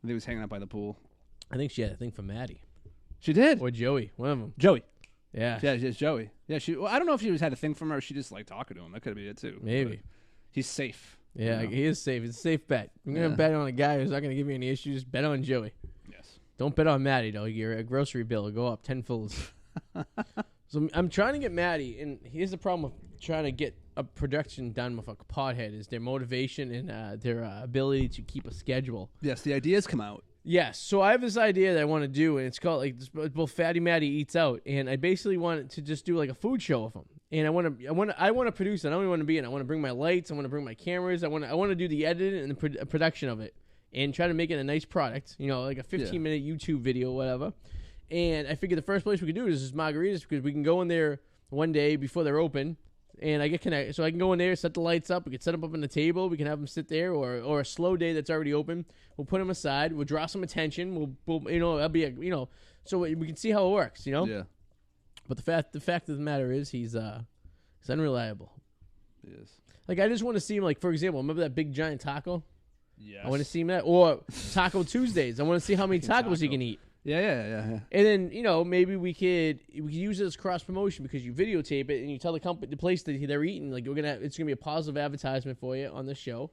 think he was hanging out by the pool. I think she had a thing for Maddie. She did? Or Joey. One of them. Joey. Yeah. Yeah, it's Joey. Yeah, I don't know if she had a thing from her or she just liked talking to him. That could be it, too. Maybe. But he's safe. Yeah, he is safe. It's a safe bet. I'm going to bet on a guy who's not going to give me any issues. Bet on Joey. Yes. Don't bet on Maddie, though. Your grocery bill will go up tenfold. So I'm trying to get Maddie, and here's the problem with trying to get a production done with a pothead is their motivation and their ability to keep a schedule. Yes, the ideas come out. Yes, so I have this idea that I want to do, and it's called like both Fatty Matty Eats Out, and I basically want to just do like a food show with them. And I want to produce it. I don't even want to be in. I want to bring my lights. I want to bring my cameras. I want to do the editing and the production of it, and try to make it a nice product. Like a 15-minute YouTube video, whatever. And I figured the first place we could do it is just margaritas because we can go in there one day before they're open, and I get connected. So I can go in there, set the lights up. We can set them up on the table. We can have them sit there, or a slow day that's already open. We'll put them aside. We'll draw some attention. We'll that'll be so we can see how it works. Yeah. But the fact of the matter is he's unreliable. He is. Like I just want to see him. Like for example, remember that big giant taco? Yes. I want to see him that, or Taco Tuesdays. I want to see how many tacos he can eat. Yeah. And then maybe we could use it as cross promotion because you videotape it and you tell the place that they're eating like it's gonna be a positive advertisement for you on the show,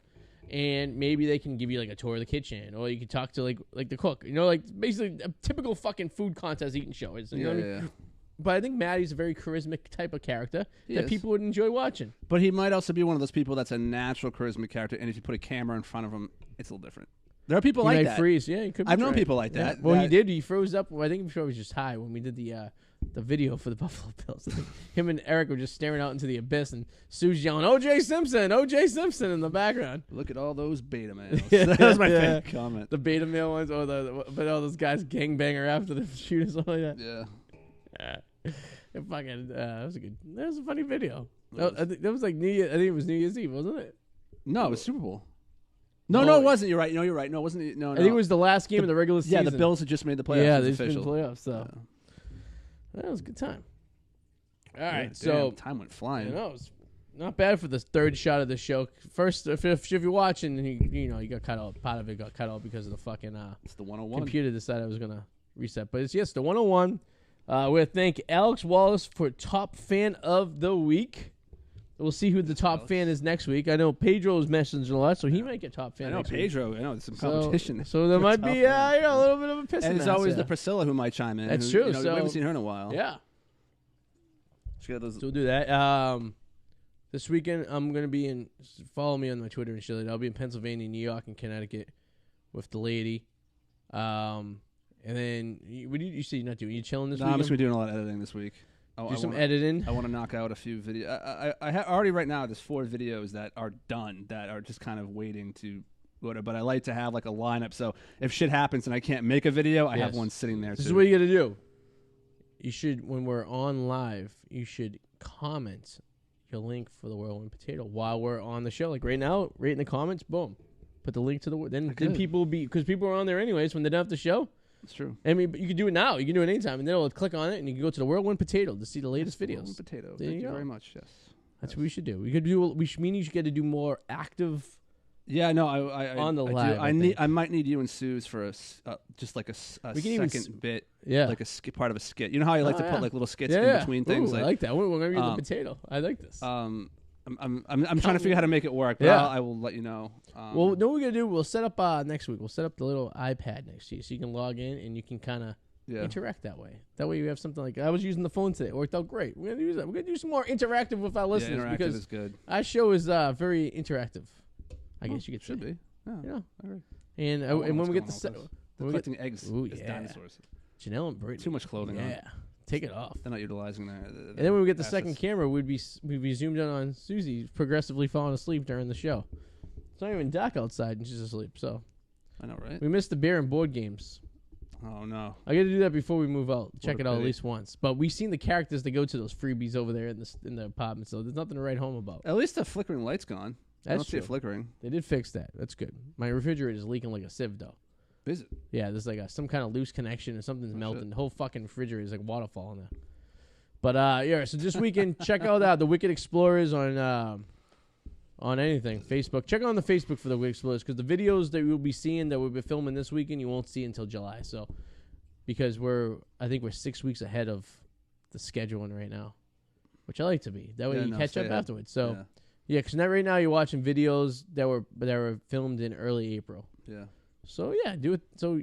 and maybe they can give you like a tour of the kitchen or you can talk to like the cook. Like basically a typical fucking food contest eating show. What I mean? But I think Maddie's a very charismatic type of character that people would enjoy watching. But he might also be one of those people that's a natural charismatic character, and if you put a camera in front of him, it's a little different. There are people he like might that. Freeze. Yeah, he could be I've known dry. people like that. Well, he did. He froze up. I think he was just high when we did the the video for the Buffalo Bills. Him and Eric were just staring out into the abyss, and Sue's yelling, "O.J. Simpson, O.J. Simpson" in the background. Look at all those beta males. That was my favorite comment. The beta male ones, or but all those guys gangbanger after the shoot or something like that. Yeah. It fucking that was a funny video. That was like New Year. I think it was New Year's Eve, wasn't it? No, it was Super Bowl. No, it wasn't. You're right. No, you're right. No, it wasn't. No, I think it was the last game of the regular season. Yeah, the Bills had just made the playoffs. Yeah, they just made official. the playoffs. So that was a good time. All right, Damn, so time went flying. it was not bad for the third shot of the show. First, if you're watching, and you got cut out. Part of it got cut out because of the fucking it's the 101. computer decided I was gonna reset. But it's the 101. We thank Alex Wallace for top fan of the week. We'll see who the top fan is next week. I know Pedro's messaging a lot, so he might get top fan. I know next Pedro. week. I know there's some competition. So there might be a little bit of a pissing. And there's match, always the Priscilla who might chime in. That's who, true. we haven't seen her in a while. Yeah. So we'll do that. This weekend I'm gonna be follow me on my Twitter and shit. I'll be in Pennsylvania, New York, and Connecticut with the lady. And then what do you say you're not doing? You chilling this week? I'm just gonna be doing a lot of editing this week. Do some editing. I want to knock out a few videos. I already right now there's 4 videos that are done that are just kind of waiting to whatever. But I like to have like a lineup. So if shit happens and I can't make a video, I have one sitting there. This is what you got to do. You should, when we're on live, you should comment your link for the Whirlwind Potato while we're on the show. Like right now, right in the comments, boom, put the link to the. Then people will be, because people are on there anyways when they don't have the show. That's true. I mean, but you can do it now. You can do it anytime, and then it'll click on it, and you can go to the Whirlwind Potato to see the latest videos. Whirlwind Potato. There Thank you go. very much. Yes. That's what we should do. We could do. We should mean you should get to do more active. Yeah, no, I on the I live. I might need you and Sue's for just like a second bit. Yeah. Like a part of a skit. You know how I like to put like little skits in between things. Ooh, I like that. We're gonna get the potato. I like this. I'm trying to figure out how to make it work. But I will let you know. Well, know what we're gonna do? We'll set up next week. We'll set up the little iPad next to you, so you can log in and you can kind of interact that way. That way you have something like I was using the phone today. It worked out great. We're gonna use that. We're gonna do some more interactive with our listeners interactive is good. Our show is very interactive. I guess you could should say. be. Yeah. You know. All right. And when we get they're collecting eggs as dinosaurs. Janelle and Brittany. Too much clothing on. Yeah. Take it off. They're not utilizing their and then when we get the second camera, we'd be zoomed in on Susie progressively falling asleep during the show. It's not even dark outside and she's asleep. So I know, right? We missed the beer and board games. Oh no! I got to do that before we move out. Check it out pity. at least once. But we've seen the characters that go to those freebies over there in the apartment, so there's nothing to write home about. At least the flickering light's gone. I don't That's see true. it flickering. They did fix that. That's good. My refrigerator is leaking like a sieve, though. Is it? Yeah, there's like some kind of loose connection and something's melting. The whole fucking refrigerator is like waterfall in there. But yeah, so this weekend, check out the Wicked Explorers on anything Facebook. Check out the Facebook for the Wicked Explorers because the videos that you'll be seeing that we'll be filming this weekend you won't see until July. So because I think we're 6 weeks ahead of the scheduling right now, which I like to be. That way you catch up afterwards. So yeah, because right now you're watching videos that were filmed in early April. Yeah. So yeah, do it. So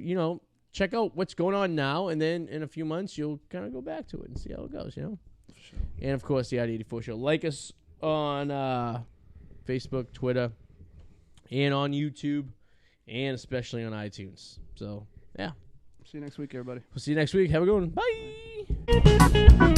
check out what's going on now, and then in a few months you'll kind of go back to it and see how it goes. For sure. And of course the ID84 Show. Like us on Facebook, Twitter, and on YouTube, and especially on iTunes. So yeah. See you next week, everybody. We'll see you next week. Have a good one. Bye.